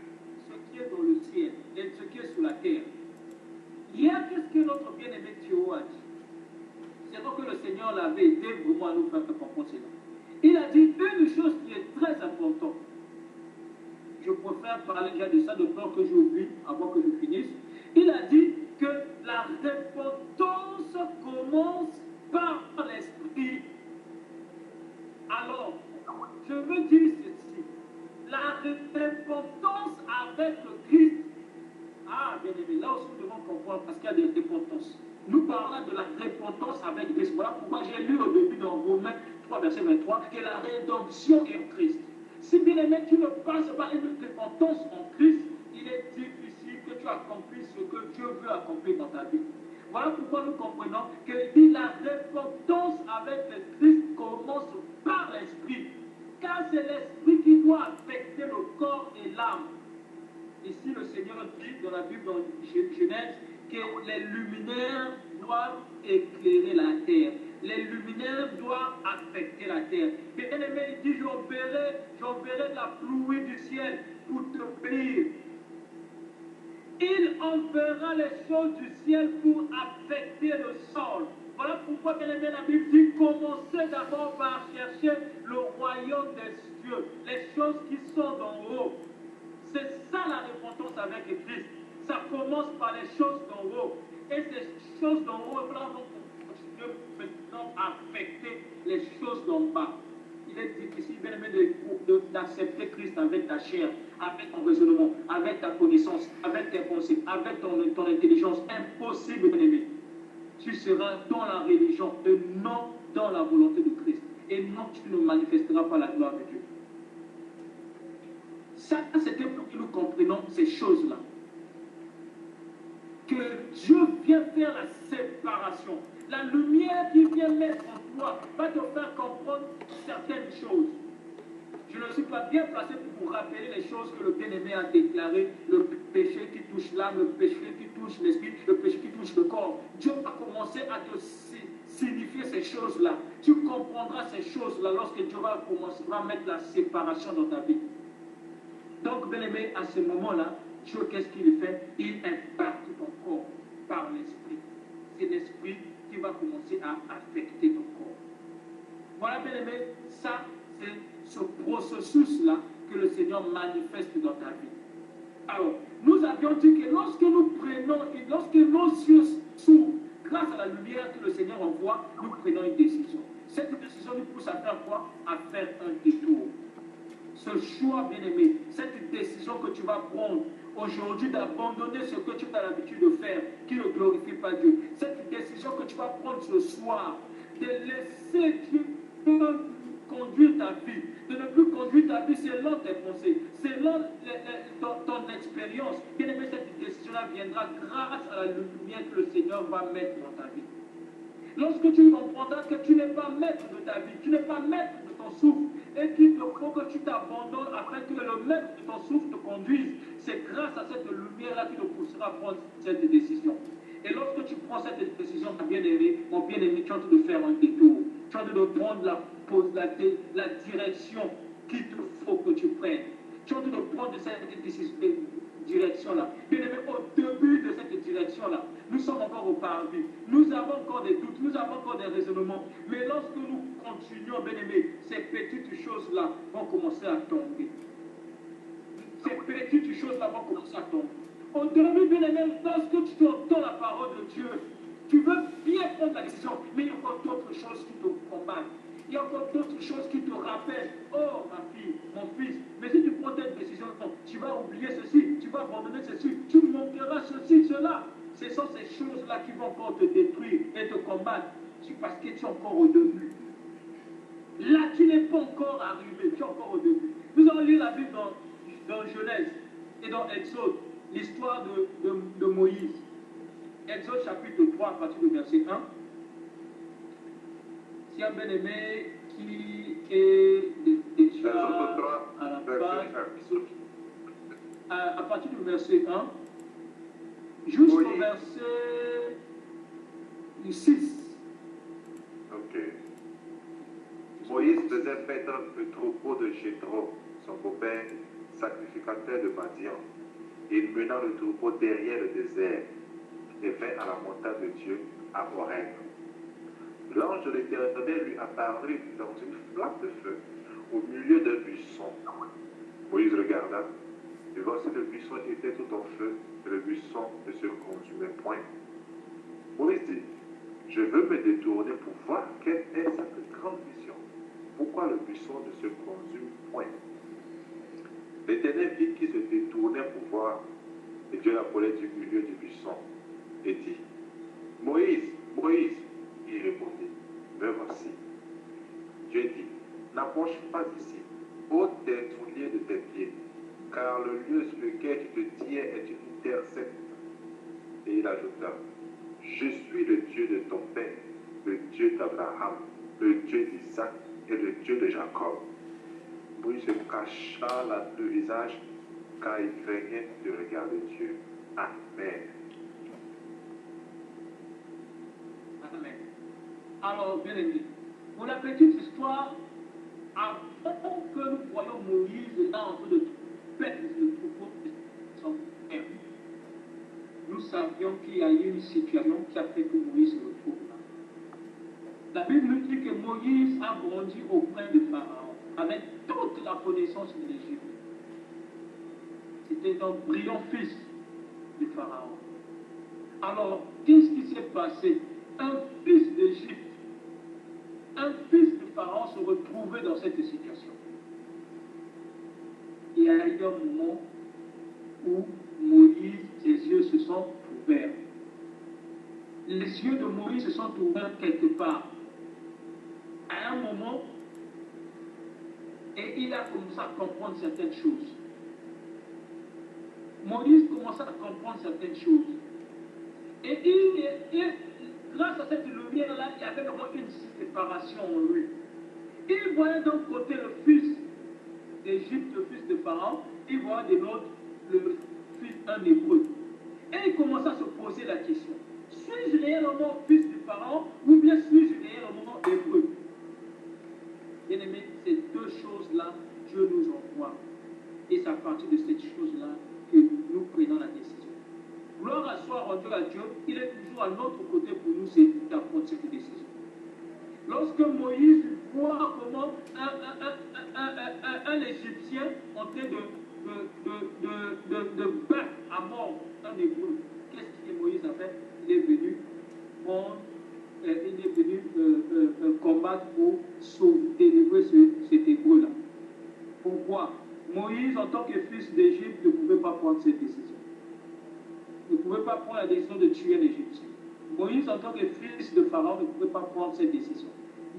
ce qui est dans le ciel et ce qui est sous la terre. Hier, qu'est-ce que notre bien-aimé Thio a dit? C'est donc que le Seigneur l'avait aidé vraiment à nous faire comprendre cela. Il a dit une chose qui est très importante. Je préfère parler déjà de ça de peur que j'oublie avant que je finisse. Il a dit que la repentance commence par l'esprit. Alors, je veux dire ceci. La repentance avec le Christ. Ah, bien aimé, là aussi nous devons comprendre parce qu'il y a des repentances. Nous parlons de la repentance avec Christ. Voilà pourquoi j'ai lu au début dans Romains 3, verset 23, que la rédemption est en Christ. Si bien aimé, tu ne passes pas une repentance en Christ, il est difficile que tu accomplisses ce que Dieu veut accomplir dans ta vie. Voilà pourquoi nous comprenons que la repentance avec le Christ commence par l'esprit. Car c'est l'esprit qui doit affecter le corps et l'âme. Ici, le Seigneur dit dans la Bible, dans Genèse, que les luminaires doivent éclairer la terre. Les luminaires doivent affecter la terre. Bien-aimé, il dit, j'enverrai de la pluie du ciel pour te bénir. Il enverra les choses du ciel pour affecter le sol. Voilà pourquoi, bien-aimé, la Bible dit, commencez d'abord par chercher le royaume des cieux, les choses qui sont d'en haut. C'est ça la repentance avec le Christ. Ça commence par les choses d'en haut. Et ces choses d'en haut vont continuer maintenant à affecter les choses d'en bas. Il est difficile, bien aimé, d'accepter Christ avec ta chair, avec ton raisonnement, avec ta connaissance, avec tes pensées, avec ton intelligence. Impossible, bien aimé. Tu seras dans la religion et non dans la volonté de Christ. Et non, tu ne manifesteras pas la gloire de Dieu. Ça, c'était pour que nous comprenions ces choses-là. Que Dieu vient faire la séparation. La lumière qui vient mettre en toi va te faire comprendre certaines choses. Je ne suis pas bien placé pour vous rappeler les choses que le bien-aimé a déclarées, le péché qui touche l'âme, le péché qui touche l'esprit, le péché qui touche le corps. Dieu va commencer à te signifier ces choses-là. Tu comprendras ces choses-là lorsque Dieu va commencer à mettre la séparation dans ta vie. Donc, bien-aimé, à ce moment-là, qu'est-ce qu'il fait? Il impacte ton corps par l'esprit. C'est l'esprit qui va commencer à affecter ton corps. Voilà, bien aimé, ça, c'est ce processus-là que le Seigneur manifeste dans ta vie. Alors, nous avions dit que lorsque nous prenons, lorsque nos yeux s'ouvrent, grâce à la lumière que le Seigneur envoie, nous prenons une décision. Cette décision nous pousse à faire quoi? À faire un détour. Ce choix, bien-aimé, cette décision que tu vas prendre aujourd'hui d'abandonner ce que tu as l'habitude de faire, qui ne glorifie pas Dieu. Cette décision que tu vas prendre ce soir, de laisser Dieu conduire ta vie, de ne plus conduire ta vie selon tes pensées, selon ton expérience. Bien-aimé, cette décision-là viendra grâce à la lumière que le Seigneur va mettre dans ta vie. Lorsque tu comprendras que tu n'es pas maître de ta vie, tu n'es pas maître de ton souffle, et qu'il faut que tu t'abandonnes afin que le maître de ton souffle te conduise, c'est grâce à cette lumière-là qui te poussera à prendre cette décision. Et lorsque tu prends cette décision, mon bien-aimé, tu es en train de faire un détour. Tu es en train de prendre la direction qu'il te faut que tu prennes. Tu es en train de prendre cette direction-là. Bien-aimé, au début de cette direction-là, nous sommes encore au parvis. Nous avons encore des doutes, nous avons encore des raisonnements. Mais lorsque nous continuons, bien-aimé, ces petites choses-là vont commencer à tomber. Ces petites choses-là vont commencer à tomber. Au début, bien-aimé, lorsque tu entends la parole de Dieu, tu veux bien prendre la décision, mais il y a encore d'autres choses qui te combattent. Il y a encore d'autres choses qui te rappellent. Oh, ma fille, mon fils, mais si tu prends cette décision, tu vas oublier ceci, tu vas abandonner ceci, tu manqueras ceci, cela. Ce sont ces choses-là qui vont encore te détruire et te combattre. C'est parce que tu es encore au début. Là, tu n'es pas encore arrivé, tu es encore au début. Nous allons lire la Bible dans Genèse et dans Exode, l'histoire de Moïse. Exode chapitre 3, à partir du verset 1. Si un bien-aimé qui est déjà à la page, à partir du verset 1, jusqu'au verset 6. Ok. Moïse faisait paître le troupeau de Jéthro, son beau-père, sacrificateur de Madian. Il mena le troupeau derrière le désert et vint à la montagne de Dieu, à Horeb. L'ange de l'Éternel lui apparut dans une flamme de feu au milieu d'un buisson. Moïse regarda, et voici le buisson était tout en feu, et le buisson ne se consumait point. Moïse dit, je veux me détourner pour voir quelle est cette grande vision. Pourquoi le buisson ne se consume point? L'Éternel vit qu'il se détournait pour voir, et Dieu l'appelait du milieu du buisson, et dit, Moïse, Moïse, il répondit, me voici. Dieu dit, n'approche pas ici, ôte tes souliers de tes pieds, car le lieu sur lequel tu te tiens est une terre sainte. Et il ajouta, je suis le Dieu de ton père, le Dieu d'Abraham, le Dieu d'Isaac et le Dieu de Jacob. Moïse se cacha le visage, car il craignait de regarder Dieu. Amen. Amen. Alors, bien aimé, pour la petite histoire, avant que nous voyons Moïse là en train de perdre le troupeau de son père, nous savions qu'il y a eu une situation qui a fait que Moïse se retrouve là. La Bible nous dit que Moïse a grandi auprès de Pharaon avec toute la connaissance de l'Égypte. C'était un brillant fils de Pharaon. Alors, qu'est-ce qui s'est passé? Un fils d'Égypte, un fils de Pharaon se retrouvait dans cette situation. Il y a eu un moment où Moïse, ses yeux se sont ouverts. Les yeux de Moïse se sont ouverts quelque part. À un moment, et il a commencé à comprendre certaines choses. Moïse commençait à comprendre certaines choses. Et grâce à cette lumière-là, il y avait vraiment une séparation en lui. Il voyait d'un côté le fils d'Égypte, le fils de Pharaon, il voyait de l'autre le fils d'un hébreu. Et il commençait à se poser la question, suis-je réellement fils de Pharaon ou bien suis-je réellement hébreu? Bien aimé, ces deux choses-là, Dieu nous envoie. Et c'est à partir de cette chose-là que nous prenons la décision. Gloire soit rendue à Dieu, il est toujours à notre côté pour nous aider à prendre cette décision. Lorsque Moïse voit comment un Égyptien en train de battre à mort un Hébreu, qu'est-ce que Moïse a fait? Il est venu combattre pour délivrer cet Hébreu-là. Pourquoi? Moïse, en tant que fils d'Égypte, ne pouvait pas prendre cette décision. Ne pouvait pas prendre la décision de tuer l'Égyptien. Moïse, en tant que fils de Pharaon, ne pouvait pas prendre cette décision.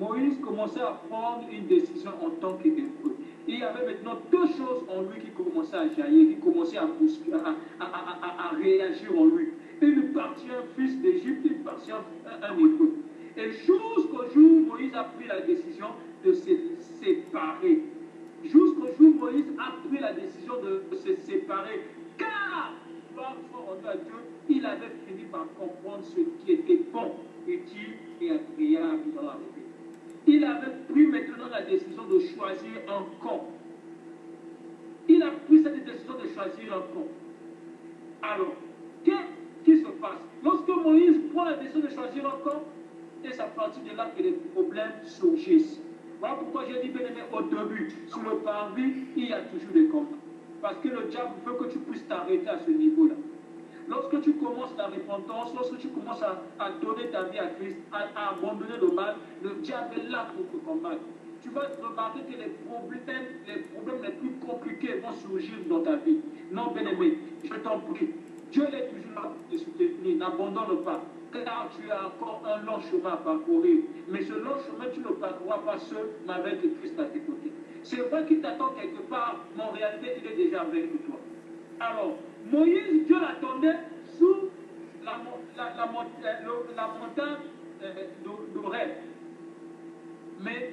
Moïse commençait à prendre une décision en tant qu'Hébreu. Il y avait maintenant deux choses en lui qui commençaient à jaillir, qui commençaient à réagir en lui. Il partit un fils d'Égypte, il partit un Hébreu. Et jusqu'au jour où Moïse a pris la décision de se séparer. Jusqu'au jour où Moïse a pris la décision de se séparer. Car, gloire soit rendue à Dieu, il avait fini par comprendre ce qui était bon, utile et agréable dans la vie. Il avait pris maintenant la décision de choisir un camp. Il a pris cette décision de choisir un camp. Alors, qu'est-ce qui se passe? Lorsque Moïse prend la décision de choisir un camp, et c'est à partir de là que les problèmes surgissent. Voilà pourquoi j'ai dit, bien aimé, au début, sur le parvis, il y a toujours des combats. Parce que le diable veut que tu puisses t'arrêter à ce niveau-là. Lorsque tu commences la repentance, lorsque tu commences à donner ta vie à Christ, à abandonner le mal, le diable est là pour te combattre. Tu vas remarquer que les problèmes les plus compliqués vont surgir dans ta vie. Non, bien-aimé, je t'en prie. Dieu est toujours là pour te soutenir. N'abandonne pas. Car tu as encore un long chemin à parcourir. Mais ce long chemin, tu ne parcourras pas seul, mais avec Christ à tes côtés. C'est vrai qu'il t'attend quelque part, mais en réalité, il est déjà avec toi. Alors, Moïse, Dieu l'attendait sous la montagne d'Horeb. Mais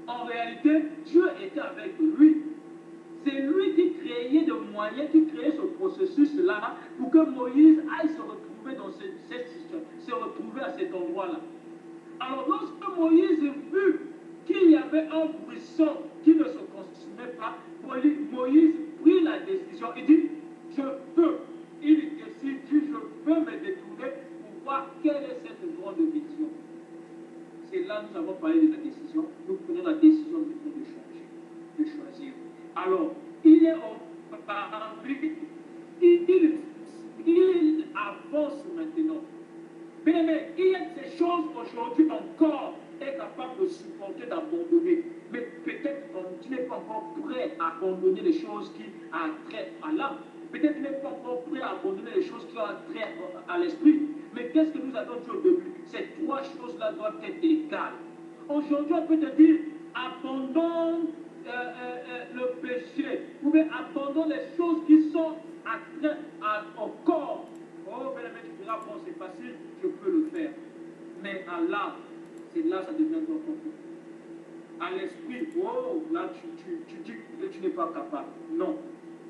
en réalité, Dieu était avec lui. C'est lui qui créait des moyens, qui créait ce processus-là pour que Moïse aille se retrouver dans cette situation, se retrouver à cet endroit-là. Alors, lorsque Moïse vit qu'il y avait un buisson qui ne se consumait pas, Moïse prit la décision. Il dit, je veux. Il décide, je veux me détourner pour voir quelle est cette grande vision. C'est là que nous avons parlé de la décision. Nous prenons la décision maintenant de changer, de choisir. Alors, il est au parvis, il avance maintenant. Bien aimé, il y a ces choses aujourd'hui encore est capable de supporter, d'abandonner. Mais peut-être tu n'es pas encore prêt à abandonner les choses qui ont trait à l'âme. Peut-être tu n'es pas encore prêt à abandonner les choses qui ont trait à l'esprit. Mais qu'est-ce que nous avons dit au début? Ces trois choses-là doivent être égales. Aujourd'hui, on peut te dire, abandonne le péché, ou bien abandonne les choses qui sont attraites au corps. Oh, bien aimé, tu diras, bon, c'est facile, je peux le faire. Mais à l'âme, c'est là que ça devient encore compliqué. À l'esprit, oh, là, tu dis que tu n'es pas capable. Non.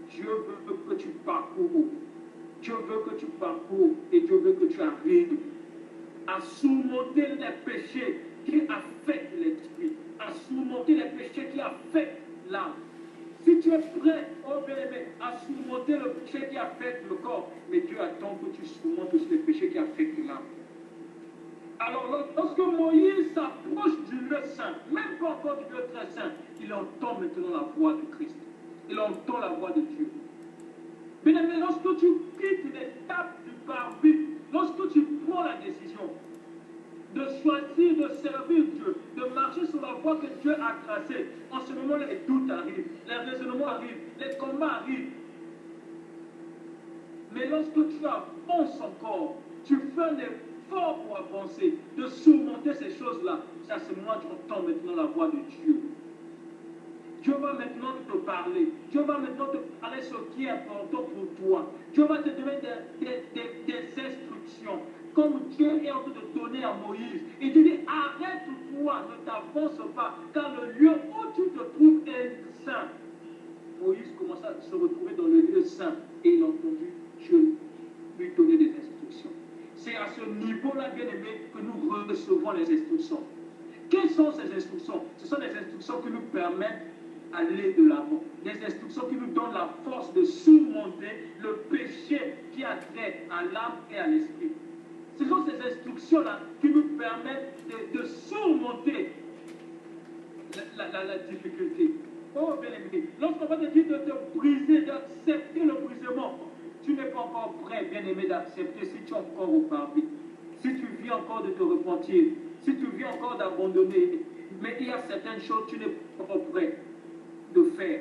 Dieu veut que tu parcours. Dieu veut que tu parcours et Dieu veut que tu arrives à surmonter les péchés qui affectent l'esprit, à surmonter les péchés qui affectent l'âme. Si tu es prêt, oh bien-aimé, à surmonter le péché qui affecte le corps, mais Dieu attend que tu surmontes aussi les péchés qui affectent l'âme. Alors, lorsque Moïse s'approche du lieu saint, même pas encore du lieu très saint, il entend maintenant la voix de Christ. Il entend la voix de Dieu. Bien-aimé, lorsque tu quittes l'étape du parvis, lorsque tu prends la décision de choisir de servir Dieu, de marcher sur la voie que Dieu a tracée, en ce moment, les doutes arrivent, les raisonnements arrivent, les combats arrivent. Mais lorsque tu avances encore, tu fais un effort pour avancer, de surmonter ces choses-là, c'est à ce moment que tu entends maintenant la voix de Dieu. Dieu va maintenant te parler. Dieu va maintenant te parler ce qui est important pour toi. Dieu va te donner des instructions. Comme Dieu est en train de donner à Moïse. Il te dit, arrête-toi, ne t'avance pas, car le lieu où tu te trouves est saint. Moïse commence à se retrouver dans le lieu saint. Et il a entendu Dieu lui donner des instructions. C'est à ce niveau-là, bien aimé, que nous recevons les instructions. Quelles sont ces instructions? Ce sont des instructions qui nous permettent aller de l'avant. Des instructions qui nous donnent la force de surmonter le péché qui a trait à l'âme et à l'esprit. Ce sont ces instructions-là qui nous permettent de surmonter la difficulté. Oh bien-aimé, lorsqu'on va te dire de te briser, d'accepter le brisement, tu n'es pas encore prêt, bien-aimé, d'accepter si tu es encore au paradis. Si tu viens encore de te repentir, si tu viens encore d'abandonner, mais il y a certaines choses que tu n'es pas encore prêt de faire.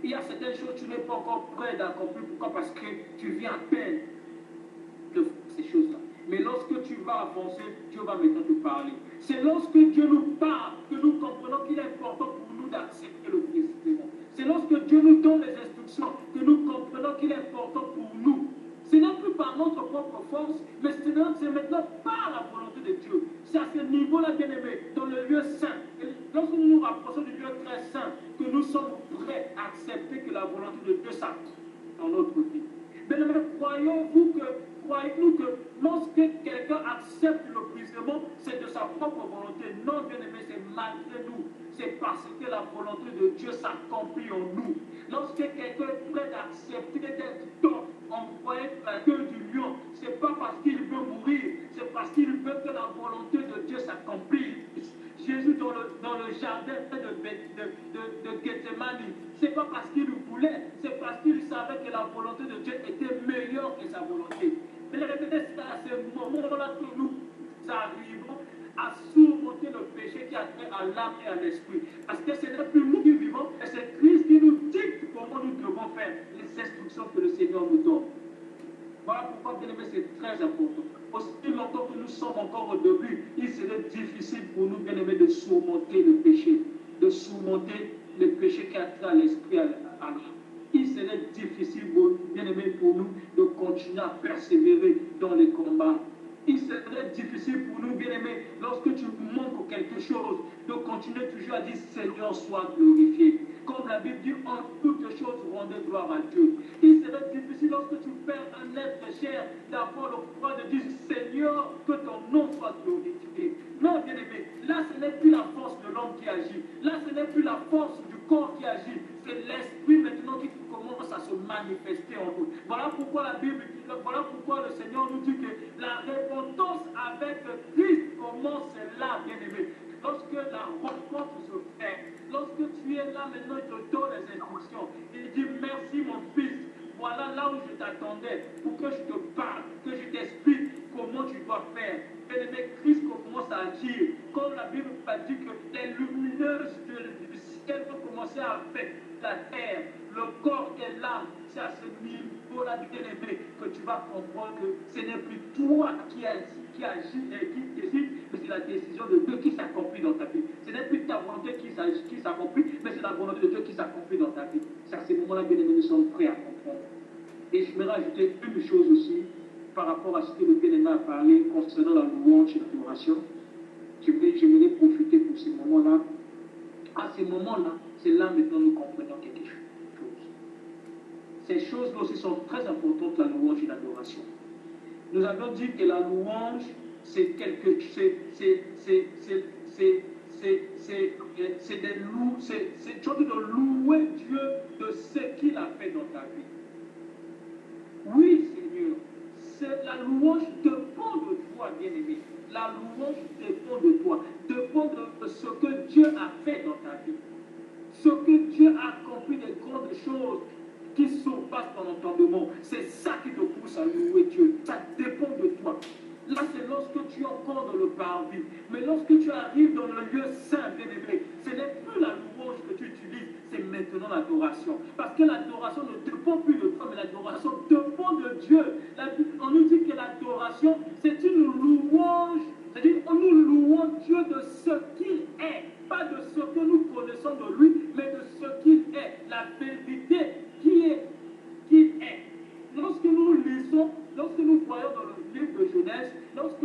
Il y a certaines choses que tu n'es pas encore prêt d'accomplir. Pourquoi? Parce que tu viens à peine de faire ces choses-là. Mais lorsque tu vas avancer, Dieu va maintenant te parler. C'est lorsque Dieu nous parle que nous comprenons qu'il est important pour nous d'accepter le brisement. C'est lorsque Dieu nous donne les instructions que nous comprenons qu'il est important pour nous. Ce n'est plus par notre propre force, mais c'est maintenant par la volonté de Dieu. C'est à ce niveau-là, bien-aimé, dans le lieu saint. Et lorsque nous nous rapprochons du lieu très saint, que nous sommes prêts à accepter que la volonté de Dieu s'accomplit dans notre vie. Bien-aimé, croyez-nous que lorsque quelqu'un accepte le brisement, c'est de sa propre volonté. Non, bien-aimé, c'est malgré nous. C'est parce que la volonté de Dieu s'accomplit en nous. Lorsque quelqu'un est prêt d'accepter d'être envoyé la queue du lion, ce n'est pas parce qu'il veut mourir, c'est parce qu'il veut que la volonté de Dieu s'accomplisse. Jésus dans le jardin de Gethsemane, ce n'est pas parce qu'il voulait, c'est parce qu'il savait que la volonté de Dieu était meilleure que sa volonté. Mais c'est à ce moment-là que nous arrivons à surmonter le péché qui a trait à l'âme et à l'esprit. Parce que ce n'est plus nous qui vivons, et c'est Christ qui nous dicte comment nous devons faire les instructions que le Seigneur nous donne. Voilà pourquoi, bien aimé, c'est très important. Aussi longtemps que nous sommes encore au début, il serait difficile pour nous, bien aimés, de surmonter le péché, de surmonter le péché qui a trait à l'esprit, à l'âme. Il serait difficile, bien aimé, pour nous de continuer à persévérer dans les combats. Il serait difficile pour nous, bien-aimés, lorsque tu manques quelque chose, de continuer toujours à dire Seigneur, sois glorifié. Comme la Bible dit, en toutes choses, rendez gloire à Dieu. Il serait difficile lorsque tu perds un être cher, d'avoir le pouvoir de dire Seigneur, que ton nom soit glorifié. Non, bien-aimé, là ce n'est plus la force de l'homme qui agit. Là ce n'est plus la force du corps qui agit. C'est l'esprit maintenant qui commence à se manifester en nous. Voilà pourquoi la Bible, voilà pourquoi le Seigneur nous dit que la repentance avec Christ commence là, bien-aimé. Lorsque la rencontre se fait, lorsque tu es là maintenant, il te donne les instructions. Il dit merci mon fils. Voilà là où je t'attendais pour que je te parle, que je t'explique comment tu dois faire. Bien-aimé, Christ commence à agir. Comme la Bible a dit que les lumineuses du ciel vont commencer à affecter la terre, le corps et l'âme. C'est à ce niveau-là, bien-aimé, que tu vas comprendre que ce n'est plus toi qui agis et qui décide, mais c'est la décision de Dieu qui s'accomplit dans ta vie. Ce n'est plus ta volonté qui s'accomplit, mais c'est la volonté de Dieu qui s'accomplit dans ta vie. C'est à ce moment-là, bien-aimé, nous sommes prêts à comprendre. Et je vais rajouter une chose aussi par rapport à ce que le bien-aimé a parlé concernant la louange et l'adoration. J'aimerais profiter pour ces moments-là. À ces moments-là, c'est là maintenant nous comprenons quelque chose. Ces choses-là aussi sont très importantes, la louange et l'adoration. Nous avons dit que la louange, c'est quelque chose, c'est de louer Dieu de ce qu'il a fait dans ta vie. Oui, Seigneur, la louange dépend de toi, bien-aimé. La louange dépend de toi, dépend de ce que Dieu a fait dans ta vie. Ce que Dieu a accompli, des grandes choses qui surpassent ton entendement. C'est ça qui te pousse à louer Dieu. Ça dépend de toi. Là, c'est lorsque tu es encore dans le parvis. Mais lorsque tu arrives dans le lieu saint, bien-aimé, ce n'est plus la louange que tu utilises, c'est maintenant l'adoration. Parce que l'adoration ne dépend plus de toi, mais l'adoration dépend de Dieu. On nous dit que l'adoration, c'est une louange. C'est-à-dire, nous louons Dieu de ce qu'il est. Pas de ce que nous connaissons de lui, mais de ce qu'il est. La vérité qui est. Lorsque nous lisons, lorsque nous voyons dans le livre de Genèse, lorsque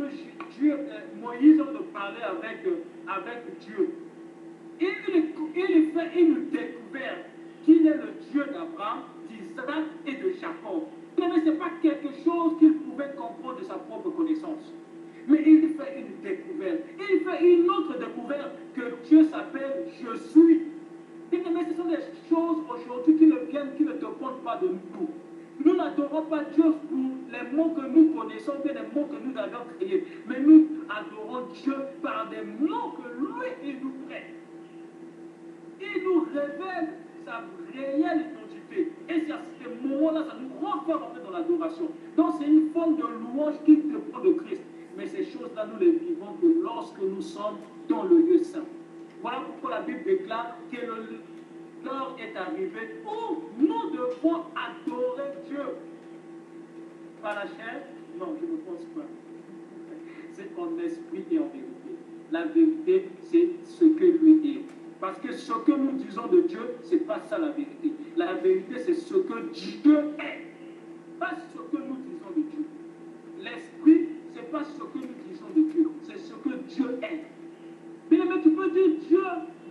Moïse a parlé avec Dieu, il fait une découverte qu'il est le Dieu d'Abraham, d'Isaac et de Jacob. Mais ce n'est pas quelque chose qu'il pouvait comprendre de sa propre connaissance. Mais il fait une découverte. Il fait une autre découverte que Dieu s'appelle Je suis. Mais ce sont choses aujourd'hui qui ne dépendent pas de nous. Nous n'adorons pas Dieu pour les mots que nous connaissons, bien les mots que nous avons créés, mais nous adorons Dieu par des mots que lui, il nous prête. Il nous révèle sa réelle identité. Et c'est à ce moment-là, ça nous renferme en fait dans l'adoration. Donc c'est une forme de louange qui dépend de Christ. Mais ces choses-là, nous les vivons que lorsque nous sommes dans le lieu saint. Voilà pourquoi la Bible déclare que l'heure est arrivée où nous devons adorer Dieu. Par la chair? Non, je ne pense pas. C'est en esprit et en vérité. La vérité, c'est ce que lui est. Parce que ce que nous disons de Dieu, ce n'est pas ça la vérité. La vérité, c'est ce que Dieu est. Pas ce que nous disons de Dieu. L'esprit, ce n'est pas ce que nous disons de Dieu. C'est ce que Dieu est. Mais tu peux dire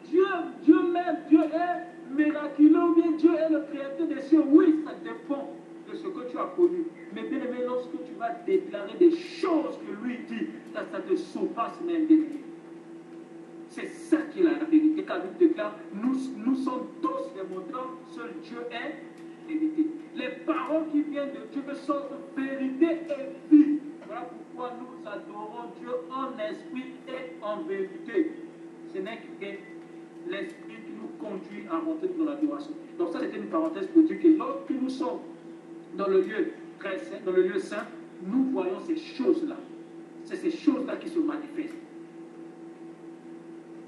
Dieu m'aime, Dieu est miraculeux, ou bien Dieu est le créateur des cieux. Oui, ça dépend de ce que tu as connu. Mais bien aimé, lorsque tu vas déclarer des choses que lui dit, ça te surpasse même bien aimé. C'est ça qui est la vérité. Car il déclare, nous sommes tous des moteurs, seul Dieu est vérité. Les paroles qui viennent de Dieu sont vérité et vie. Voilà pourquoi nous adorons Dieu en esprit et en vérité. Ce n'est que l'esprit qui nous conduit à rentrer dans l'adoration. Donc ça, c'était une parenthèse pour dire que lorsque nous sommes dans le lieu très saint, dans le lieu saint, nous voyons ces choses-là. C'est ces choses-là qui se manifestent.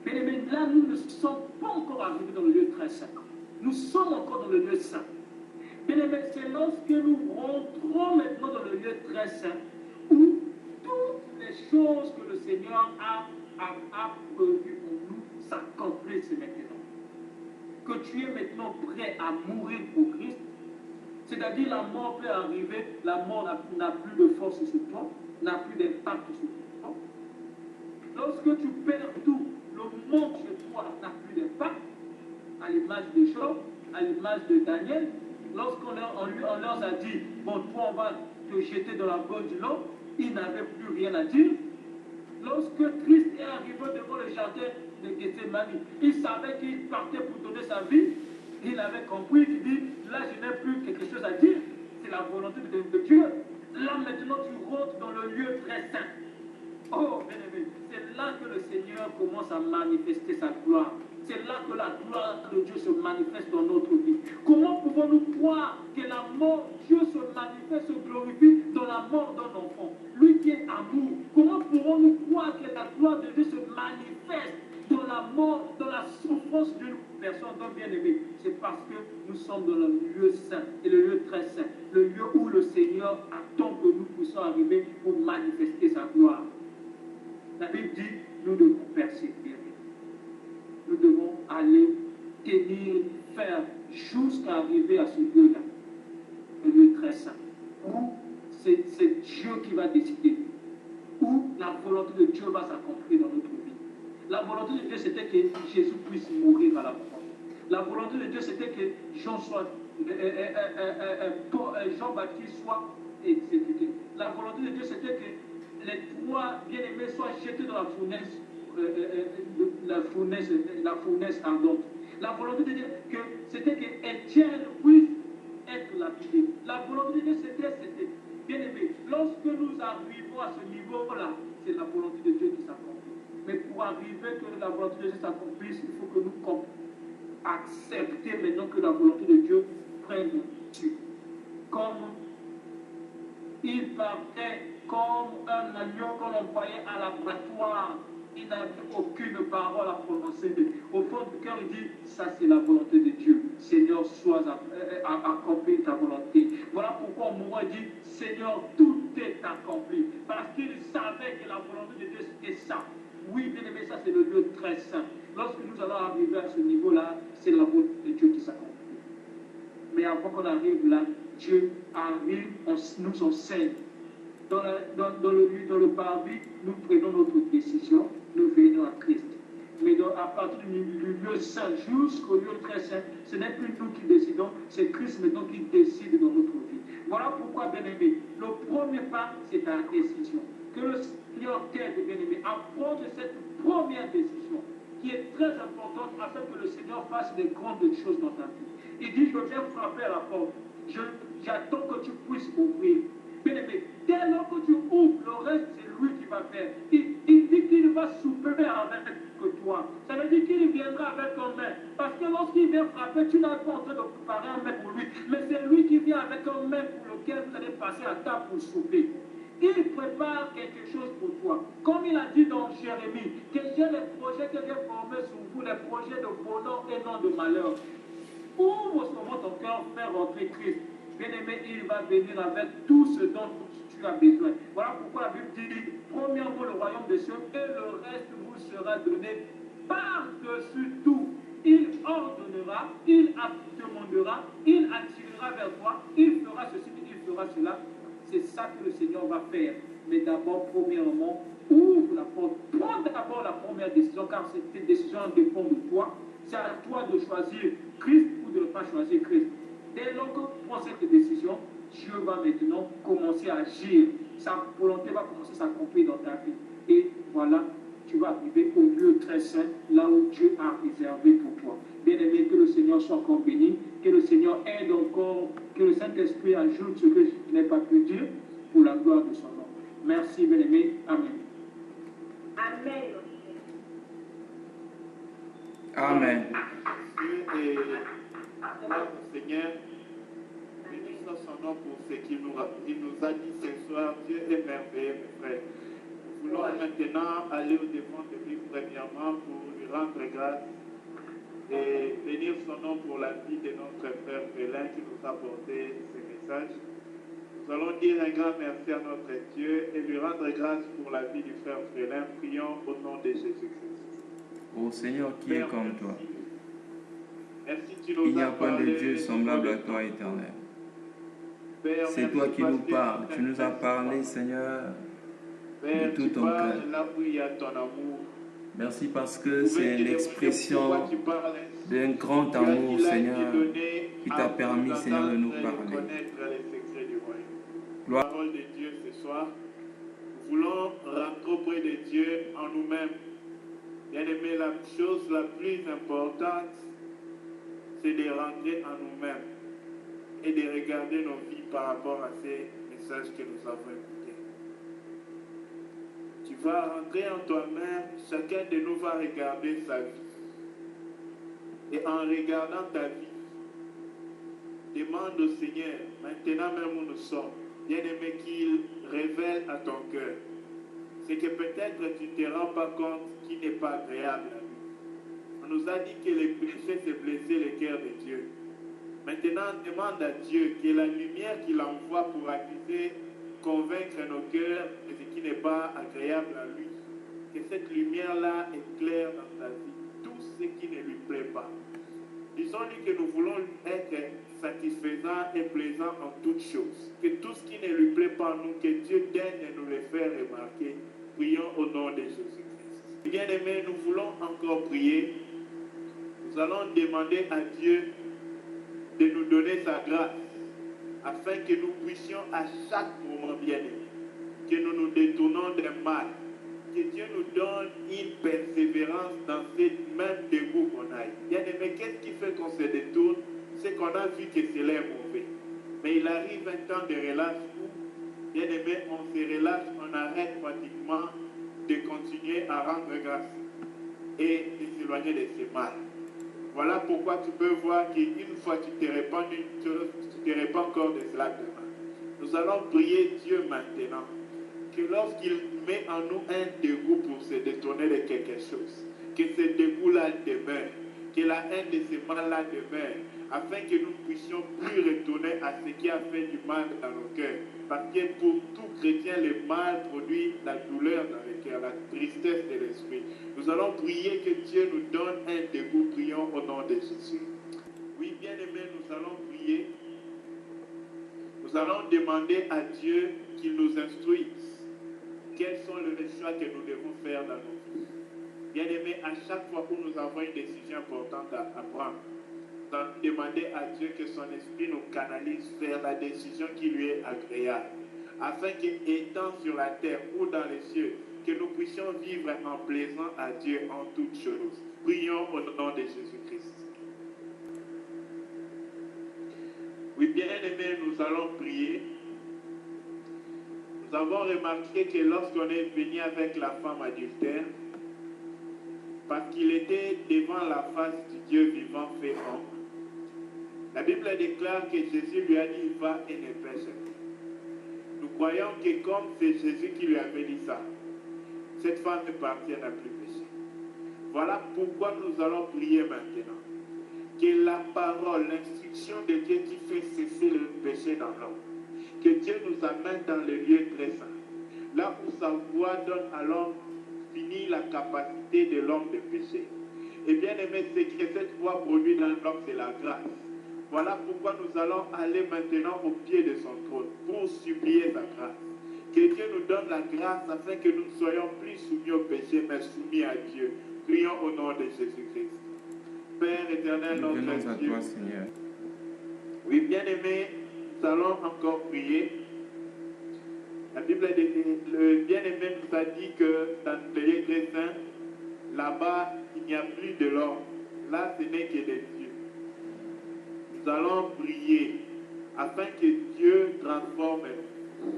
Mais là, nous ne sommes pas encore arrivés dans le lieu très saint. Nous sommes encore dans le lieu saint. Mais c'est lorsque nous rentrons maintenant dans le lieu très saint où toutes les choses que le Seigneur a prévues pour nous s'accomplissent maintenant. Que tu es maintenant prêt à mourir pour Christ, c'est-à-dire la mort peut arriver, la mort n'a plus de force sur toi, n'a plus d'impact sur toi. Lorsque tu perds tout, le monde chez toi n'a plus d'impact, à l'image de Job, à l'image de Daniel. Lorsqu'on leur a dit, bon, toi, on va te jeter dans la boîte du lot, ils n'avaient plus rien à dire. Lorsque Christ est arrivé devant le jardin de Gethsemane, il savait qu'il partait pour donner sa vie. Il avait compris, il dit, là, je n'ai plus quelque chose à dire. C'est la volonté de Dieu. Là, maintenant, tu rentres dans le lieu très saint. Oh, bien-aimé, c'est là que le Seigneur commence à manifester sa gloire. C'est là que la gloire de Dieu se manifeste dans notre vie. Comment pouvons-nous croire que la mort, Dieu se manifeste, se glorifie dans la mort d'un enfant? Lui qui est amour. Comment pourrons-nous croire que la gloire de Dieu se manifeste dans la mort, dans la souffrance d'une personne d'un bien-aimé? C'est parce que nous sommes dans le lieu saint, et le lieu très saint, le lieu où le Seigneur attend que nous puissions arriver pour manifester sa gloire. La Bible dit, nous devons persévérer. Nous devons aller tenir, faire, jusqu'à arriver à ce lieu-là, le lieu très saint, où c'est Dieu qui va décider, où la volonté de Dieu va s'accomplir dans notre vie. La volonté de Dieu, c'était que Jésus puisse mourir à la croix. La volonté de Dieu, c'était que Jean-Baptiste soit exécuté. La volonté de Dieu, c'était que les trois bien-aimés soient jetés dans la fournaise. La fournaise ardente. La volonté de Dieu, c'était que Étienne puisse être lapidé. La volonté de Dieu, c'était, bien aimé, lorsque nous arrivons à ce niveau-là, c'est la volonté de Dieu qui s'accomplit. Mais pour arriver que la volonté de Dieu s'accomplisse, il faut que nous acceptions maintenant que la volonté de Dieu prenne dessus. Comme il partait comme un agneau qu'on envoyait à l'abattoir. Il n'a aucune parole à prononcer. Au fond du cœur, il dit, ça c'est la volonté de Dieu. Seigneur, sois accompli ta volonté. Voilà pourquoi au moment il dit, Seigneur, tout est accompli. Parce qu'il savait que la volonté de Dieu c'était ça. Oui, bien aimé, ça c'est le lieu très saint. Lorsque nous allons arriver à ce niveau-là, c'est la volonté de Dieu qui s'accomplit. Mais avant qu'on arrive là, Dieu arrive, nous enseigne. Dans le parvis, nous prenons notre décision, nous venons à Christ. Mais à partir du lieu saint jusqu'au lieu très saint, ce n'est plus nous qui décidons, c'est Christ maintenant qui décide dans notre vie. Voilà pourquoi, bien-aimé, le premier pas, c'est ta décision. Que le Seigneur t'aide, bien-aimé, à prendre cette première décision qui est très importante afin que le Seigneur Seigneur fasse des grandes choses dans ta vie. Il dit, je viens frapper à la porte. J'attends que tu puisses ouvrir. Bien aimé, dès lors que tu ouvres, le reste, c'est lui qui va faire. Il dit qu'il va souper avec toi. Ça veut dire qu'il viendra avec un main. Parce que lorsqu'il vient frapper, tu n'as pas en train de préparer un main pour lui. Mais c'est lui qui vient avec un main pour lequel vous allez passer à table pour souper. Il prépare quelque chose pour toi. Comme il a dit dans Jérémie, que j'ai les projets que j'ai formés sur vous, les projets de bonheur et non de malheur. Ouvre seulement ton cœur, fais rentrer Christ. Bien-aimé, il va venir avec tout ce dont tu as besoin. Voilà pourquoi la Bible dit, premièrement le royaume des cieux et le reste vous sera donné par-dessus tout. Il ordonnera, il te demandera, il attirera vers toi, il fera ceci, il fera cela. C'est ça que le Seigneur va faire. Mais d'abord, premièrement, ouvre la porte. Prends d'abord la première décision, car cette décision dépend de toi. C'est à toi de choisir Christ ou de ne pas choisir Christ. Dès lors que tu prends cette décision, Dieu va maintenant commencer à agir. Sa volonté va commencer à s'accomplir dans ta vie. Et voilà, tu vas arriver au lieu très saint, là où Dieu a réservé pour toi. Bien-aimé, que le Seigneur soit encore béni, que le Seigneur aide encore, que le Saint-Esprit ajoute ce que je n'ai pas pu dire pour la gloire de son nom. Merci, bien-aimé. Amen. Amen. Amen. Dieu et notre Seigneur, bénissons son nom pour ce qu'il nous a dit ce soir. Dieu est merveilleux, mes frères. Nous voulons maintenant aller au devant de lui premièrement pour lui rendre grâce et bénir son nom pour la vie de notre frère Félin qui nous a porté ce message. Nous allons dire un grand merci à notre Dieu et lui rendre grâce pour la vie du frère Félin. Prions au nom de Jésus-Christ. Ô Seigneur, qui est comme toi? Merci, tu nous Il n'y a as pas de parlé, Dieu semblable à toi, éternel. C'est toi qui nous parles. Tu nous as parlé, Seigneur, Père, de tout ton cœur. Là où il y a ton amour. Merci parce que c'est l'expression d'un grand amour, Seigneur, qui t'a permis, Seigneur, de nous parler. Gloire à la parole de Dieu ce soir. Nous voulons rentrer auprès de Dieu en nous-mêmes. Bien-aimé, la chose la plus importante, c'est de rentrer en nous-mêmes et de regarder nos vies par rapport à ces messages que nous avons écoutés. Tu vas rentrer en toi-même, chacun de nous va regarder sa vie. Et en regardant ta vie, demande au Seigneur, maintenant même où nous sommes, bien-aimé, qu'il révèle à ton cœur. C'est que peut-être tu ne te rends pas compte qui n'est pas agréable à lui. On nous a dit que les péchés, c'est blesser le cœur de Dieu. Maintenant, demande à Dieu que la lumière qu'il envoie pour accuser, convaincre nos cœurs de ce qui n'est pas agréable à lui, que cette lumière-là éclaire dans ta vie tout ce qui ne lui plaît pas. Disons-lui que nous voulons être satisfaisants et plaisants en toutes choses. Que tout ce qui ne lui plaît pas en nous, que Dieu daigne de nous le faire remarquer. Prions au nom de Jésus-Christ. Bien-aimés, nous voulons encore prier. Nous allons demander à Dieu de nous donner sa grâce, afin que nous puissions à chaque moment, bien-aimés, que nous nous détournons des mal, que Dieu nous donne une persévérance dans cette même dégoût qu'on a. Bien-aimés, qu'est-ce qui fait qu'on se détourne? C'est qu'on a vu que cela est mauvais. Mais il arrive un temps de relâche où, bien-aimés, on se relâche, on arrête pratiquement de continuer à rendre grâce et de s'éloigner de ce mal. Voilà pourquoi tu peux voir qu'une fois tu te répands une chose, tu te répands encore de cela demain. Nous allons prier Dieu maintenant, que lorsqu'il met en nous un dégoût pour se détourner de quelque chose, que ce dégoût-là demeure, que la haine de ce mal-là demeure, afin que nous ne puissions plus retourner à ce qui a fait du mal dans nos cœurs. Parce que pour tout chrétien, le mal produit la douleur dans le cœur, la tristesse de l'esprit. Nous allons prier que Dieu nous donne un dégoût. Prions au nom de Jésus. Oui, bien-aimés, nous allons prier. Nous allons demander à Dieu qu'il nous instruise. Quels sont les choix que nous devons faire dans nos vies? Bien-aimés, à chaque fois que nous avons une décision importante à prendre, nous allons demander à Dieu que son esprit nous canalise vers la décision qui lui est agréable, afin qu'étant sur la terre ou dans les cieux, que nous puissions vivre en plaisant à Dieu en toutes choses. Prions au nom de Jésus-Christ. bien-aimés, nous allons prier. Nous avons remarqué que lorsqu'on est venu avec la femme adultère, parce qu'il était devant la face du Dieu vivant fait homme, la Bible déclare que Jésus lui a dit, va et ne pêche plus. Nous croyons que comme c'est Jésus qui lui avait dit ça, cette femme est partie, elle n'a plus péché. Voilà pourquoi nous allons prier maintenant. Que la parole, l'instruction de Dieu qui fait cesser le péché dans l'homme, que Dieu nous amène dans le lieu très saint, là où sa voix donne à l'homme fini la capacité de l'homme de pécher. Et bien aimé, c'est que cette voix produit dans l'homme, c'est la grâce. Voilà pourquoi nous allons aller maintenant au pied de son trône pour supplier sa grâce. Que Dieu nous donne la grâce afin que nous ne soyons plus soumis au péché, mais soumis à Dieu. Prions au nom de Jésus-Christ. Père éternel, notre Dieu. Toi, Seigneur. Oui, bien-aimé, nous allons encore prier. La Bible, le bien-aimé nous a dit que dans le lieu très saint, là-bas, il n'y a plus de l'or. Là, ce n'est que des dieux. Nous allons prier afin que Dieu transforme nous.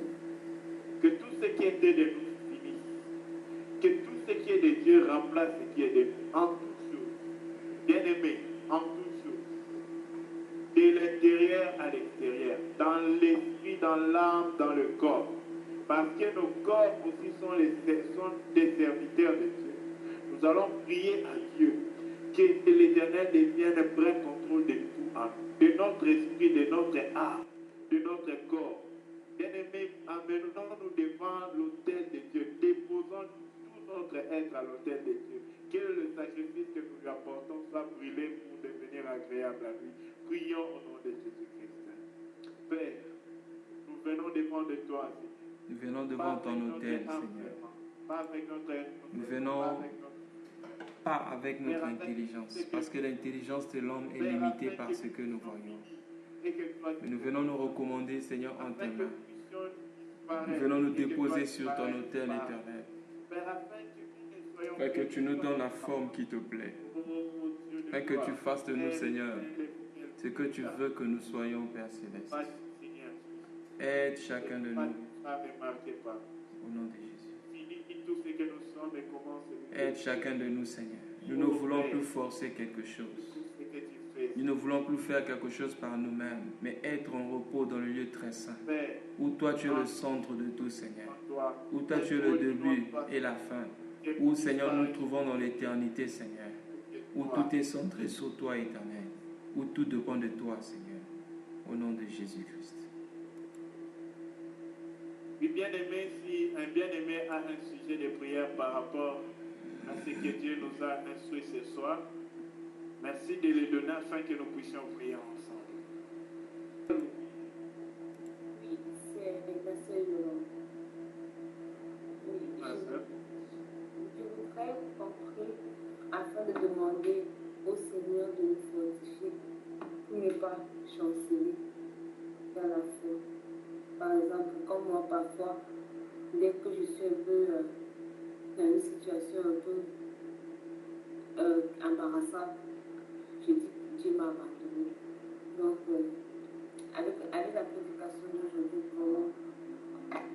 Que tout ce qui était de nous finisse. Que tout ce qui est de Dieu remplace ce qui est de nous. En toutes choses. Bien-aimé, en toutes choses. De l'intérieur à l'extérieur. Dans l'esprit, dans l'âme, dans le corps. Parce que nos corps aussi sont des serviteurs de Dieu. Nous allons prier à Dieu que l'Éternel devienne prenne contrôle de tout en nous, de notre esprit, de notre âme, de notre corps. Bien-aimés, amenons-nous devant l'autel de Dieu, déposons tout notre être à l'autel de Dieu. Que le sacrifice que nous lui apportons soit brûlé pour devenir agréable à lui. Prions au nom de Jésus-Christ. Père, nous venons devant de toi, Seigneur. Nous venons devant ton autel, Seigneur. Nous venons pas avec notre intelligence, parce que l'intelligence de l'homme est limitée par ce que nous voyons. Mais nous venons nous recommander, Seigneur, en tes mains. Nous venons nous déposer sur ton autel éternel. Afin que tu nous donnes la forme qui te plaît. Afin que tu fasses de nous, Seigneur, ce que tu veux que nous soyons, Père Céleste. Aide chacun de nous. Au nom de Jésus. Aide chacun de nous, Seigneur. Nous ne voulons plus forcer quelque chose. Nous ne voulons plus faire quelque chose par nous-mêmes, mais être en repos dans le lieu très saint, où toi tu es le centre de tout, Seigneur. Où toi tu es le début et la fin. Où, Seigneur, nous nous trouvons dans l'éternité, Seigneur. Où tout est centré sur toi, éternel. Où tout dépend de toi, Seigneur. Au nom de Jésus-Christ. Oui, bien-aimé, si un bien-aimé a un sujet de prière par rapport à ce que Dieu nous a instruit ce soir, merci de le donner afin que nous puissions prier ensemble. Oui, c'est la sœur Yolande. Oui, je voudrais compris afin de demander au Seigneur de nous fortifier pour ne pas chanceler dans la foi. Par exemple, comme moi, parfois, dès que je suis un peu dans une situation un peu embarrassante, je dis que Dieu m'a abandonné. Donc, avec la prédication d'aujourd'hui, vraiment,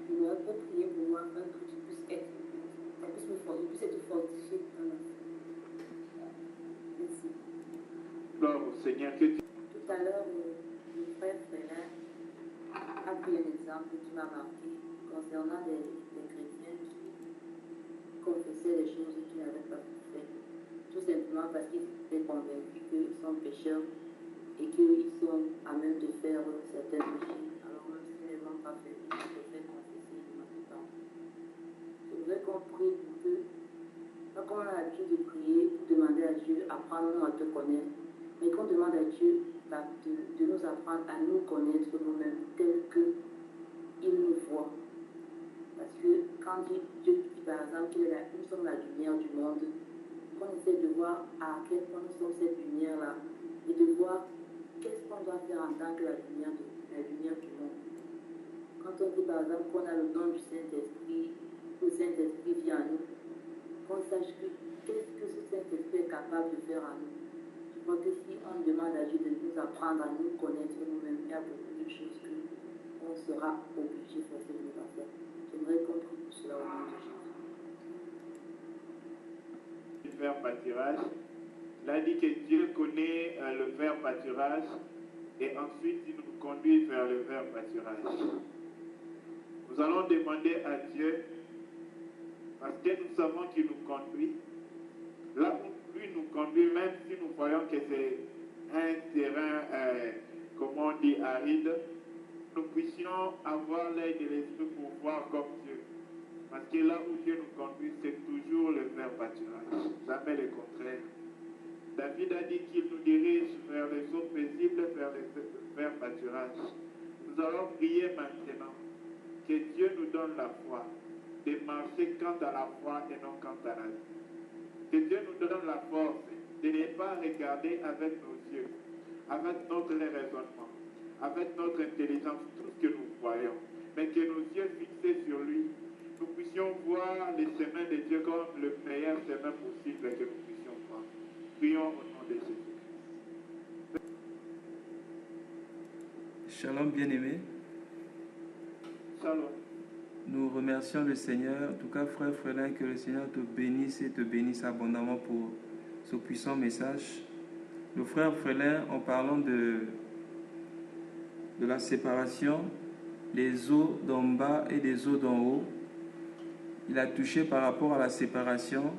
je me peux prier pour moi afin que tu puisses être fortifié dans la foi. Merci. Gloire au Seigneur. Que Tout à l'heure, le frère Félin a pris un exemple qui m'a marqué concernant des chrétiens qui confessaient des choses qu'ils n'avaient pas fait, tout simplement parce qu'ils étaient convaincus qu'ils sont pécheurs et qu'ils sont à même de faire certains péchés, alors même s'ils ne l'ont pas fait, ils préfèrent confesser et demander pardon. Je voudrais qu'on prie pour que, comme on a l'habitude de prier, pour demander à Dieu, apprends-nous à te connaître, mais qu'on demande à Dieu de nous apprendre à nous connaître nous-mêmes tels qu'il nous voit. Parce que quand Dieu dit par exemple que nous sommes la lumière du monde, qu'on essaie de voir à quel point nous sommes cette lumière-là et de voir qu'est-ce qu'on doit faire en tant que la lumière du monde. Quand on dit par exemple qu'on a le don du Saint-Esprit, le Saint-Esprit vit en nous, qu'on sache qu'est-ce que ce Saint-Esprit est capable de faire en nous. Je crois crois que si on demande à Dieu de nous apprendre à nous connaître nous-mêmes, il y a beaucoup de choses qu'on sera obligé de faire l'universel. J'aimerais qu'on prie pour cela au nom de Jésus. Le faire pâturage. Il a dit que Dieu connaît le faire pâturage et ensuite il nous conduit vers le faire pâturage. Nous allons demander à Dieu, parce que nous savons qu'il nous conduit, là où lui nous conduit, même si nous voyons que c'est un terrain, comment on dit, aride, nous puissions avoir l'œil de l'esprit pour voir comme Dieu. Parce que là où Dieu nous conduit, c'est toujours le faire pâturage, jamais le contraire. David a dit qu'il nous dirige vers les eaux paisibles, vers le faire pâturage. Nous allons prier maintenant que Dieu nous donne la foi de marcher quant à la foi et non quant à la vie. Que Dieu nous donne la force de ne pas regarder avec nos yeux, avec notre raisonnement, avec notre intelligence, tout ce que nous voyons, mais que nos yeux fixés sur lui, nous puissions voir les chemins de Dieu comme le meilleur chemin possible que nous puissions voir. Prions au nom de Jésus. Shalom bien-aimé. Shalom. Nous remercions le Seigneur. En tout cas, frère Frélin, que le Seigneur te bénisse et te bénisse abondamment pour ce puissant message. Le frère Frélin, en parlant de la séparation, les eaux d'en bas et des eaux d'en haut, il a touché par rapport à la séparation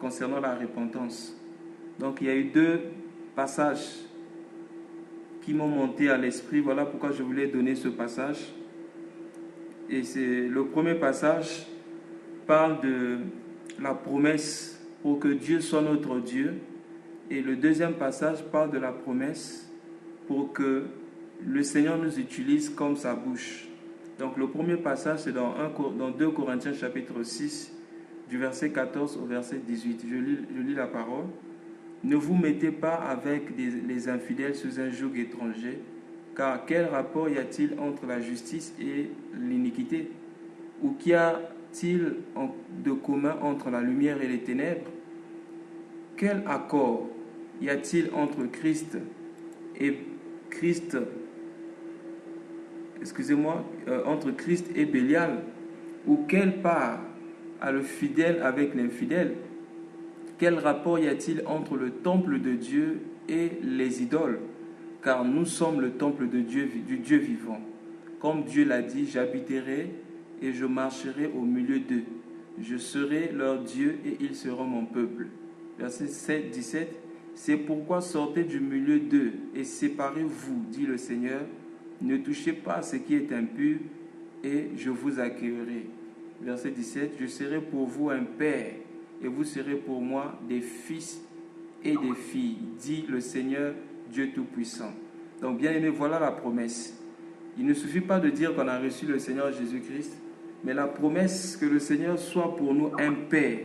concernant la repentance. Donc, il y a eu deux passages qui m'ont monté à l'esprit. Voilà pourquoi je voulais donner ce passage. Et c'est le premier passage parle de la promesse pour que Dieu soit notre Dieu. Et le deuxième passage parle de la promesse pour que le Seigneur nous utilise comme sa bouche. Donc le premier passage, c'est dans 2 Corinthiens chapitre 6, du verset 14 au verset 18. Je lis la parole. Ne vous mettez pas avec les infidèles sous un joug étranger, car quel rapport y a-t-il entre la justice et l'iniquité? Ou qu'y a-t-il de commun entre la lumière et les ténèbres? Quel accord y a-t-il entre Christ et Bélial? Ou quelle part a le fidèle avec l'infidèle? Quel rapport y a-t-il entre le temple de Dieu et les idoles? Car nous sommes le temple de Dieu, du Dieu vivant. Comme Dieu l'a dit, j'habiterai et je marcherai au milieu d'eux. Je serai leur Dieu et ils seront mon peuple. Verset 17. C'est pourquoi sortez du milieu d'eux et séparez-vous, dit le Seigneur. Ne touchez pas à ce qui est impur et je vous accueillerai. Verset 17. Je serai pour vous un père et vous serez pour moi des fils et des filles, dit le Seigneur Dieu Tout-Puissant. Donc, bien aimé, voilà la promesse. Il ne suffit pas de dire qu'on a reçu le Seigneur Jésus-Christ, mais la promesse que le Seigneur soit pour nous un Père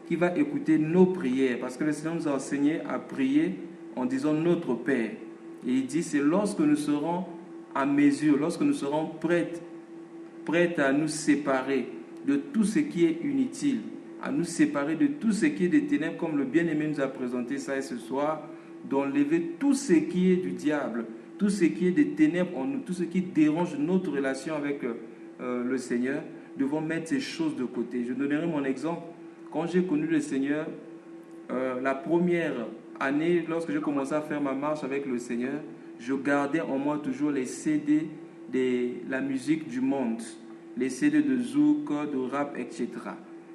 qui va écouter nos prières, parce que le Seigneur nous a enseigné à prier en disant notre Père. Et il dit, c'est lorsque nous serons à mesure, lorsque nous serons prêts à nous séparer de tout ce qui est inutile, à nous séparer de tout ce qui est des ténèbres, comme le bien-aimé nous a présenté ça et ce soir, d'enlever tout ce qui est du diable, tout ce qui est des ténèbres en nous, tout ce qui dérange notre relation avec le Seigneur. Devons mettre ces choses de côté. Je donnerai mon exemple. Quand j'ai connu le Seigneur, la première année, lorsque j'ai commencé à faire ma marche avec le Seigneur, je gardais en moi toujours les CD de la musique du monde, les CD de zouk, de rap, etc.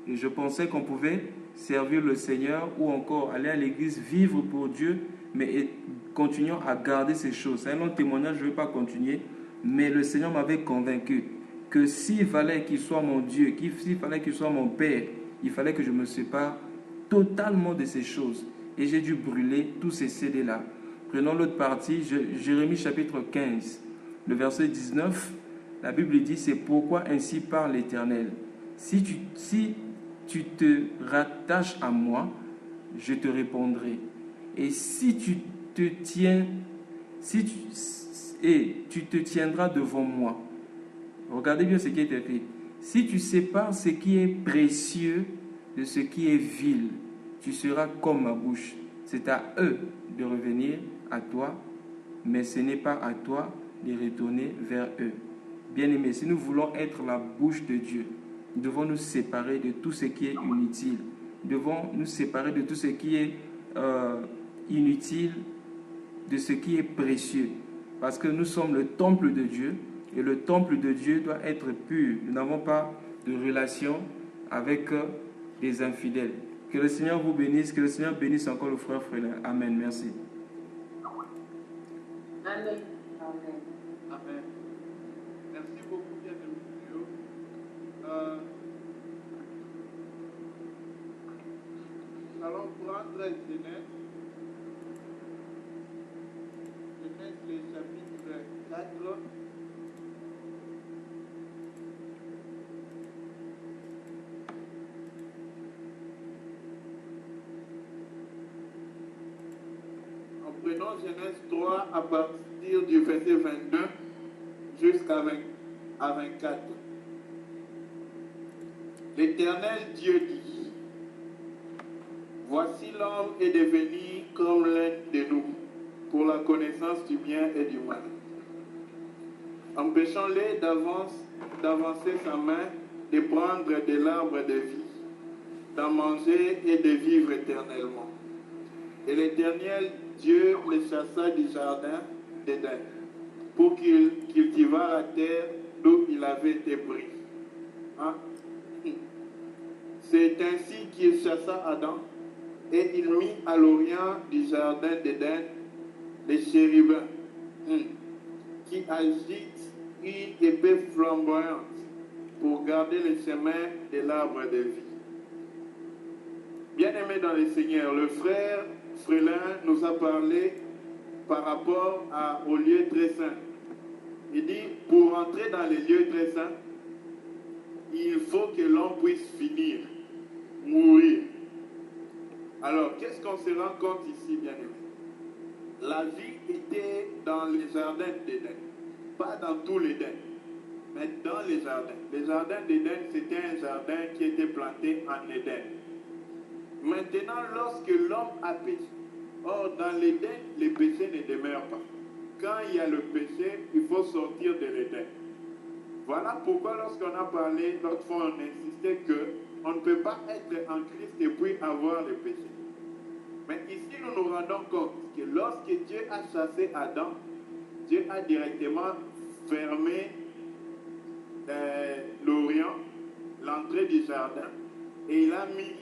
Et je pensais qu'on pouvait servir le Seigneur ou encore aller à l'église, vivre pour Dieu, mais continuons à garder ces choses. C'est un long témoignage, je ne vais pas continuer, mais le Seigneur m'avait convaincu que s'il fallait qu'il soit mon Dieu, s'il fallait qu'il soit mon Père, il fallait que je me sépare totalement de ces choses. Et j'ai dû brûler tous ces CD-là. Prenons l'autre partie, Jérémie chapitre 15, le verset 19. La Bible dit, c'est pourquoi ainsi parle l'Éternel. Si tu te rattaches à moi, je te répondrai. Et tu te tiendras devant moi. Regardez bien ce qui est écrit. Si tu sépares ce qui est précieux de ce qui est vil, tu seras comme ma bouche. C'est à eux de revenir à toi, mais ce n'est pas à toi de retourner vers eux. Bien-aimés, si nous voulons être la bouche de Dieu, nous devons nous séparer de tout ce qui est inutile. Nous devons nous séparer de tout ce qui est inutile, de ce qui est précieux. Parce que nous sommes le temple de Dieu, et le temple de Dieu doit être pur. Nous n'avons pas de relation avec des infidèles. Que le Seigneur vous bénisse, que le Seigneur bénisse encore le frère Frélin. Amen. Merci. Amen. Amen. Merci beaucoup, bien-aimé Dieu. Nous allons prendre Genèse. Genèse, le chapitre 4. Prenons Genèse 3 à partir du verset 22 jusqu'à 24. L'Éternel Dieu dit, voici l'homme est devenu comme l'un de nous, pour la connaissance du bien et du mal. Empêchons-les d'avancer sa main, de prendre de l'arbre de vie, d'en manger et de vivre éternellement. Et l'Éternel Dieu les chassa du jardin d'Éden pour qu'il cultivât la terre d'où il avait été pris. Hein? C'est ainsi qu'il chassa Adam et il mit à l'orient du jardin d'Éden les chérubins qui agitent une épée flamboyante pour garder le chemin de l'arbre de vie. Bien-aimés dans le Seigneur, le frère Frélin nous a parlé par rapport au lieu très saint. Il dit, pour entrer dans les lieux très saints, il faut que l'homme puisse finir, mourir. Alors, qu'est-ce qu'on se rend compte ici, bien-aimés? La vie était dans les jardins d'Éden, pas dans tout l'Éden, mais dans les jardins. Les jardins d'Éden, c'était un jardin qui était planté en Éden. Maintenant, lorsque l'homme a péché, or dans l'Éden, le péché ne demeure pas. Quand il y a le péché, il faut sortir de l'Éden. Voilà pourquoi lorsqu'on a parlé, l'autre fois on insistait qu'on ne peut pas être en Christ et puis avoir le péché. Mais ici, nous nous rendons compte que lorsque Dieu a chassé Adam, Dieu a directement fermé l'Orient, l'entrée du jardin, et il a mis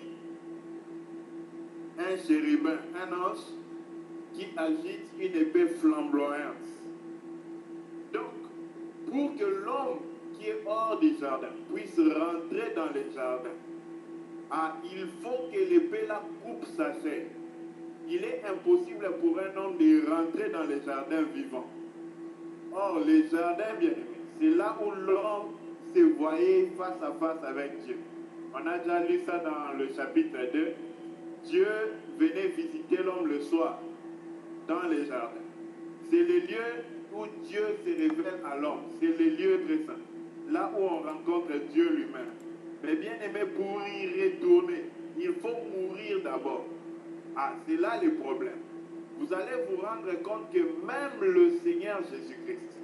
un chérubin, un ange, qui agite une épée flamboyante. Donc, pour que l'homme qui est hors du jardin puisse rentrer dans le jardin, il faut que l'épée la coupe sa chair. Il est impossible pour un homme de rentrer dans le jardin vivant. Or, le jardin, bien aimé, c'est là où l'homme se voyait face à face avec Dieu. On a déjà lu ça dans le chapitre 2. Dieu venait visiter l'homme le soir dans les jardins. C'est le lieu où Dieu se révèle à l'homme. C'est le lieu très saint. Là où on rencontre Dieu lui-même. Mais bien aimé, pour y retourner, il faut mourir d'abord. C'est là le problème. Vous allez vous rendre compte que même le Seigneur Jésus-Christ,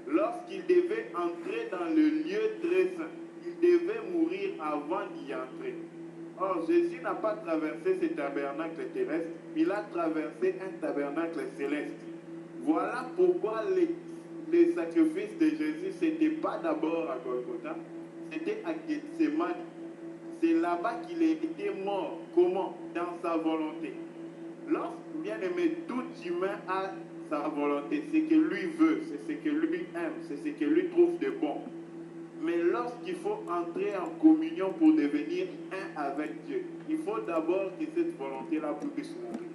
lorsqu'il devait entrer dans le lieu très saint, il devait mourir avant d'y entrer. Or, Jésus n'a pas traversé ce tabernacle terrestre, il a traversé un tabernacle céleste. Voilà pourquoi les sacrifices de Jésus, ce n'était pas d'abord à Golgotha, c'était à Gethsemane. C'est là-bas qu'il était mort. Comment? Dans sa volonté. Lorsque, bien aimé, tout humain a sa volonté, c'est ce que lui veut, c'est ce que lui aime, c'est ce que lui trouve de bon. Mais lorsqu'il faut entrer en communion pour devenir un avec Dieu, il faut d'abord que cette volonté-là puisse mourir.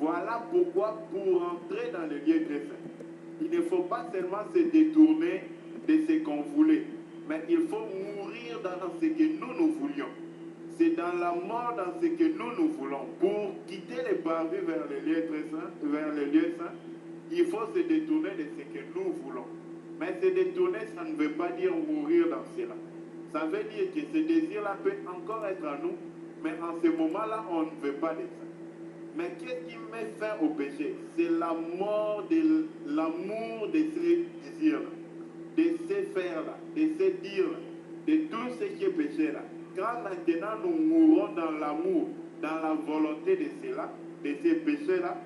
Voilà pourquoi, pour entrer dans le lieu très saint, il ne faut pas seulement se détourner de ce qu'on voulait, mais il faut mourir dans ce que nous voulions. C'est dans la mort dans ce que nous voulons. Pour quitter les parvis vers le lieu très saint, vers le lieu saint, il faut se détourner de ce que nous voulons. Mais se détourner, ça ne veut pas dire mourir dans cela. Ça veut dire que ce désir-là peut encore être en nous, mais en ce moment-là, on ne veut pas de ça. Mais qu'est-ce qui met fin au péché? C'est l'amour de ces désirs-là, de ces faire-là, de ces dires-là, de tout ce qui est péché-là. Quand maintenant nous mourons dans l'amour, dans la volonté de cela, de ces péchés-là,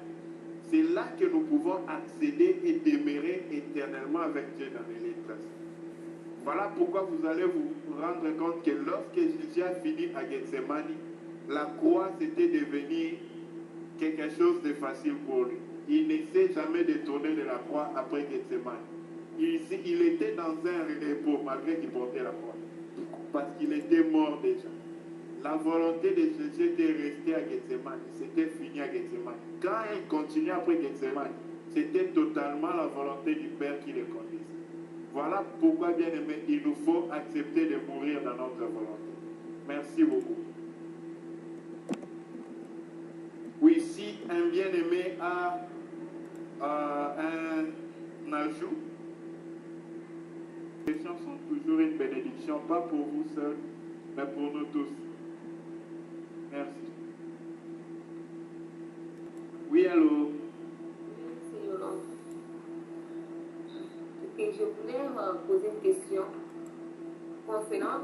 c'est là que nous pouvons accéder et demeurer éternellement avec Dieu dans les traces. Voilà pourquoi vous allez vous rendre compte que lorsque Jésus a fini à Gethsemane, la croix c'était devenu quelque chose de facile pour lui. Il ne s'est jamais détourné de la croix après Gethsemane. Il était dans un repos malgré qu'il portait la croix. Parce qu'il était mort déjà. La volonté de Jésus était restée à Gethsemane. C'était fini à Gethsemane. Quand il continuait après Gethsemane, c'était totalement la volonté du Père qui le conduisait. Voilà pourquoi, bien aimé, il nous faut accepter de mourir dans notre volonté. Merci beaucoup. Oui, si un bien-aimé a un ajout, les questions sont toujours une bénédiction, pas pour vous seuls, mais pour nous tous. Merci. Oui, allô? Oui, c'est Yolande. Et je voulais poser une question concernant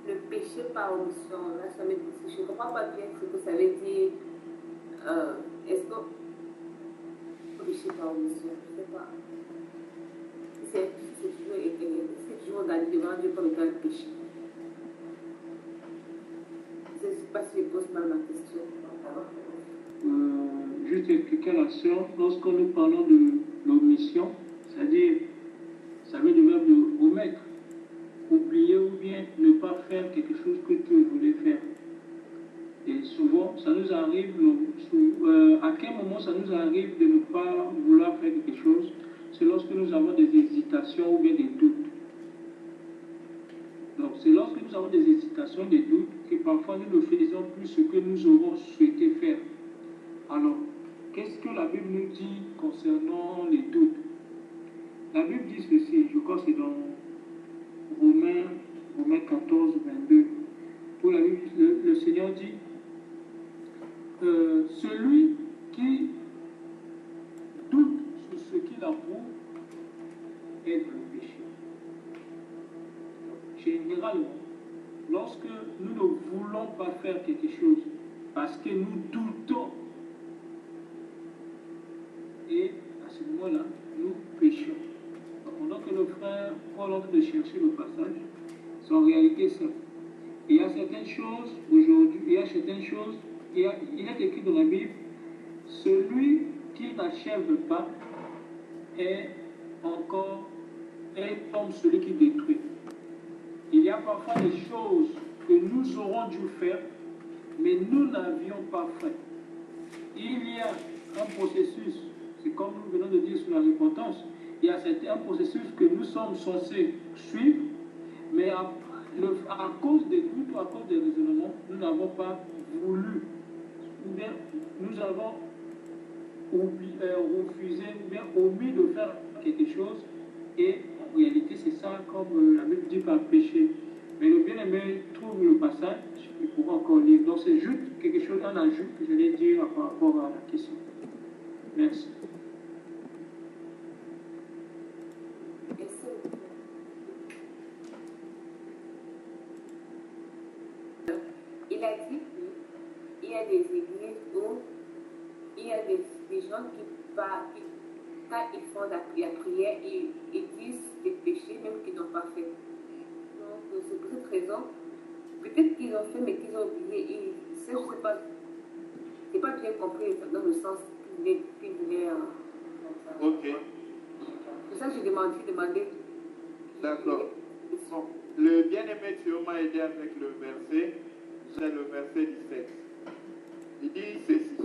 le péché par omission. Là, je ne comprends pas bien ce que ça veut dire. Est-ce que péché par omission, je ne sais pas. C'est toujours regardé devant Dieu comme étant un péché. Je ne sais pas si je pose mal ma question. Juste expliquer à la sœur, lorsque nous parlons de l'omission, c'est-à-dire, ça veut dire le verbe de omettre, oublier ou bien ne pas faire quelque chose que tu voulais faire. Et souvent, ça nous arrive, à quel moment ça nous arrive de ne pas vouloir faire quelque chose? C'est lorsque nous avons des hésitations ou bien des doutes. Donc, c'est lorsque nous avons des hésitations, des doutes, que parfois nous ne faisons plus ce que nous aurons souhaité faire. Alors, qu'est-ce que la Bible nous dit concernant les doutes? La Bible dit ceci, je crois que c'est dans Romains 14, 22. Pour la Bible, le Seigneur dit, celui qui doute sur ce qu'il approuve est dans le péché. Généralement, lorsque nous ne voulons pas faire quelque chose parce que nous doutons, et à ce moment-là, nous péchons. Pendant que le frère Paul est en train de chercher le passage, c'est en réalité ça. Il y a certaines choses aujourd'hui, il est écrit dans la Bible, celui qui n'achève pas est comme celui qui détruit. Il y a parfois des choses que nous aurons dû faire, mais nous n'avions pas fait. Il y a un processus, c'est comme nous venons de dire sur la repentance, il y a un processus que nous sommes censés suivre, mais à cause des doutes ou à cause des raisonnements, nous n'avons pas voulu, ou bien nous avons refusé, ou bien omis de faire quelque chose, et en réalité c'est ça, comme la Bible dit, par péché. Mais le bien-aimé trouve le passage, il pourra encore lire. Donc c'est juste quelque chose, un ajout que je vais dire par rapport à la question. Merci. Il a dit qu'il y a des églises où il y a des gens qui quand ils font la prière, ils disent des péchés même qu'ils n'ont pas fait. Donc c'est pour cette raison, peut-être qu'ils ont fait mais qu'ils ont oublié. Je ne sais pas, c'est pas bien compris dans le sens qu'il voulait. Ok. C'est pour ça que j'ai demandé. D'accord. Bon. Le bien-aimé Thio m'a aidé avec le verset, c'est le verset 17. Il dit ceci.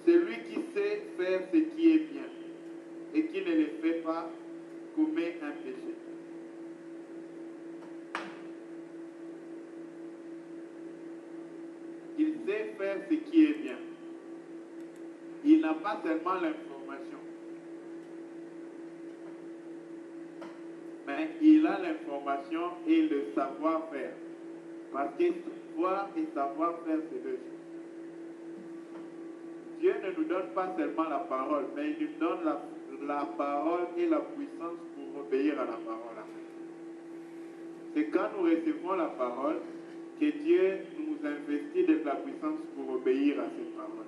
Celui qui sait faire ce qui est bien et qui ne le fait pas commet un péché. Il sait faire ce qui est bien. Il n'a pas seulement l'information, mais il a l'information et le savoir-faire. Parce que savoir et savoir-faire, c'est deux choses. ne nous donne pas seulement la parole, mais il nous donne la parole et la puissance pour obéir à la parole. C'est quand nous recevons la parole que Dieu nous investit de la puissance pour obéir à cette parole.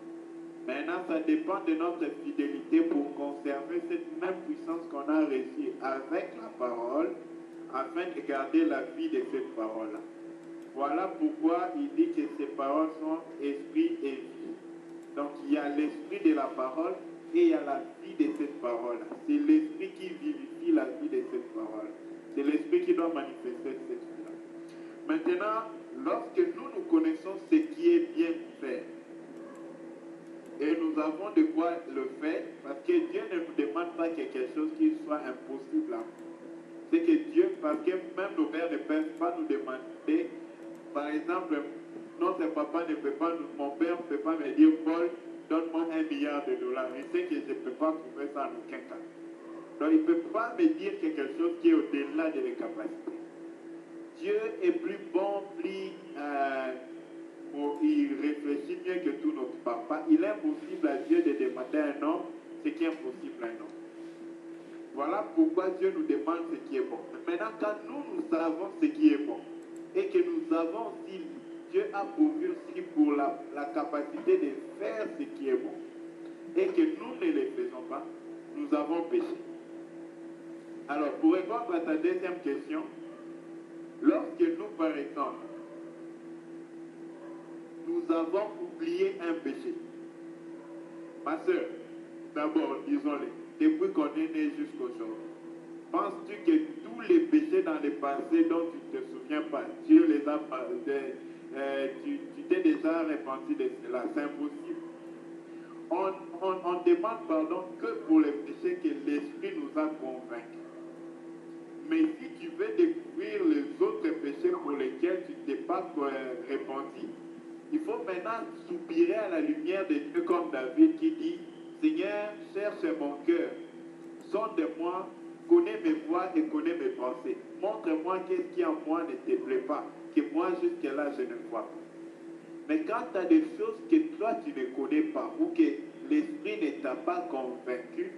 Maintenant, ça dépend de notre fidélité pour conserver cette même puissance qu'on a reçue avec la parole, afin de garder la vie de cette parole-là. Voilà pourquoi il dit que ces paroles sont esprit et vie. Donc, il y a l'esprit de la parole et il y a la vie de cette parole. C'est l'esprit qui vivifie la vie de cette parole. C'est l'esprit qui doit manifester cette vie-là. Maintenant, lorsque nous connaissons ce qui est bien fait, et nous avons de quoi le faire, parce que Dieu ne nous demande pas quelque chose qui soit impossible. C'est que Dieu, parce que même nos pères ne peuvent pas nous demander, par exemple, notre papa ne peut pas, mon père ne peut pas me dire, Paul, donne-moi $1 milliard. Il sait que je ne peux pas trouver ça en aucun cas. Donc il ne peut pas me dire quelque chose qui est au-delà de mes capacités. Dieu est plus bon, plus... il réfléchit mieux que tous nos papas. Il est impossible à Dieu de demander à un homme ce qui est impossible à un homme. Voilà pourquoi Dieu nous demande ce qui est bon. Maintenant, quand nous savons ce qui est bon, et que nous avons aussi, Dieu a pourvu aussi pour la capacité de faire ce qui est bon, et que nous ne le faisons pas, nous avons péché. Alors, pour répondre à ta deuxième question, lorsque nous, par exemple, nous avons oublié un péché. Ma soeur, d'abord, disons-le, depuis qu'on est né jusqu'aujourd'hui, penses-tu que tous les péchés dans le passé dont tu ne te souviens pas, Dieu les a tu t'es déjà repenti de cela? C'est impossible. On demande pardon que pour les péchés que l'Esprit nous a convaincus. Mais si tu veux découvrir les autres péchés pour lesquels tu ne t'es pas repenti, il faut maintenant soupirer à la lumière de Dieu comme David qui dit, Seigneur, cherche mon cœur, sonde-moi, connais mes voies et connais mes pensées. Montre-moi qu'est-ce qui en moi ne te plaît pas, que moi jusque-là je ne vois pas. Mais quand tu as des choses que toi tu ne connais pas ou que l'Esprit ne t'a pas convaincu,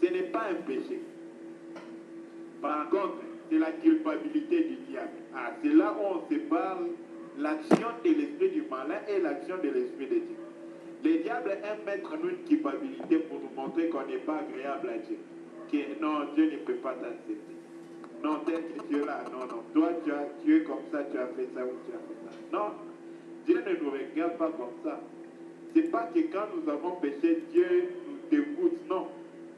ce n'est pas un péché. Par contre, c'est la culpabilité du diable. C'est là où on sépare l'action de l'esprit du malin et l'action de l'esprit de Dieu. Le diable aime mettre nous une culpabilité pour nous montrer qu'on n'est pas agréable à Dieu. Que non, Dieu ne peut pas t'accepter. Non, tel que Dieu là, non. Toi, tu es comme ça, tu as fait ça ou tu as fait ça. Non, Dieu ne nous regarde pas comme ça. C'est pas que quand nous avons péché, Dieu nous dégoûte. Non,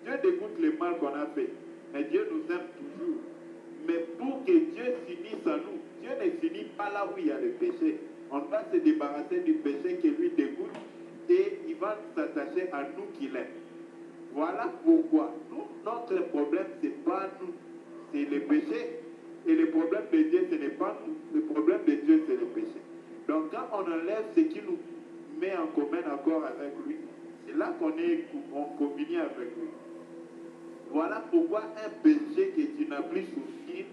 Dieu dégoûte le mal qu'on a fait. Mais Dieu nous aime toujours. Mais pour que Dieu s'unisse à nous, Dieu ne finit pas là où il y a le péché. On va se débarrasser du péché qui lui dégoûte et il va s'attacher à nous qu'il aime. Voilà pourquoi notre problème, ce n'est pas nous, c'est le péché. Et le problème de Dieu, ce n'est pas nous. Le problème de Dieu, c'est le péché. Donc quand on enlève ce qui nous met en commun accord avec lui, c'est là qu'on est en communion avec lui. Voilà pourquoi un péché que tu n'as plus souffert,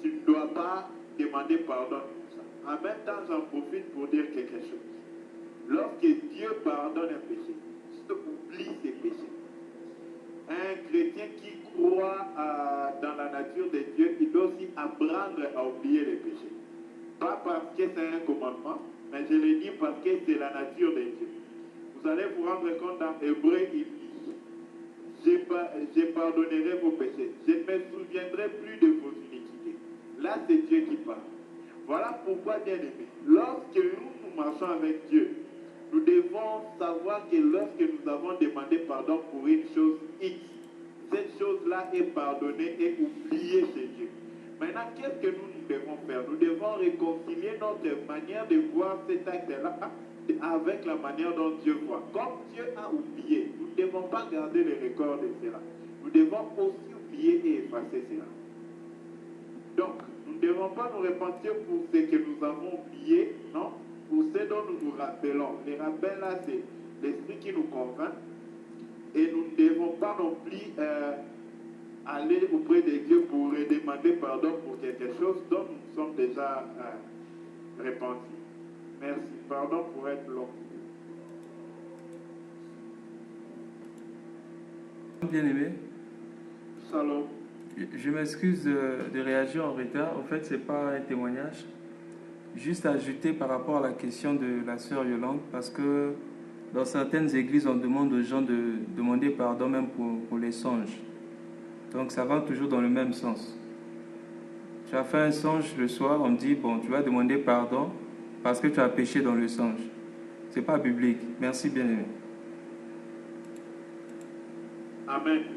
tu ne dois pas demander pardon pour ça. En même temps, j'en profite pour dire quelque chose. Lorsque Dieu pardonne un péché, tu oublies ses péchés. Un chrétien qui croit dans la nature de Dieu, il doit aussi apprendre à oublier les péchés. Pas parce que c'est un commandement, mais je le dis parce que c'est la nature de Dieu. Vous allez vous rendre compte dans Hébreu, il dit, je pardonnerai vos péchés. Je ne me souviendrai plus de vos iniquités. Là, c'est Dieu qui parle. Voilà pourquoi, bien aimé, lorsque nous marchons avec Dieu, nous devons savoir que lorsque nous avons demandé pardon pour une chose X, cette chose-là est pardonnée et oubliée chez Dieu. Maintenant, qu'est-ce que nous devons faire? Nous devons réconcilier notre manière de voir cet acte-là avec la manière dont Dieu voit. Comme Dieu a oublié, nous ne devons pas garder le record de cela. Nous devons aussi oublier et effacer cela. Donc, nous ne devons pas nous repentir pour ce que nous avons oublié, non, pour ce dont nous nous rappelons. Les rappels là, c'est l'esprit qui nous convainc. Et nous ne devons pas non plus aller auprès de Dieu pour demander pardon pour quelque chose dont nous sommes déjà repentis. Merci. Pardon pour être long. Bien-aimé, Salom. je m'excuse de réagir en retard. En fait, ce n'est pas un témoignage. Juste ajouter par rapport à la question de la sœur Yolande, parce que dans certaines églises, on demande aux gens de demander pardon même pour les songes. Donc ça va toujours dans le même sens. Tu as fait un songe le soir, on me dit, bon, tu vas demander pardon parce que tu as péché dans le songe. Ce n'est pas biblique. Merci bien-aimé. Amen.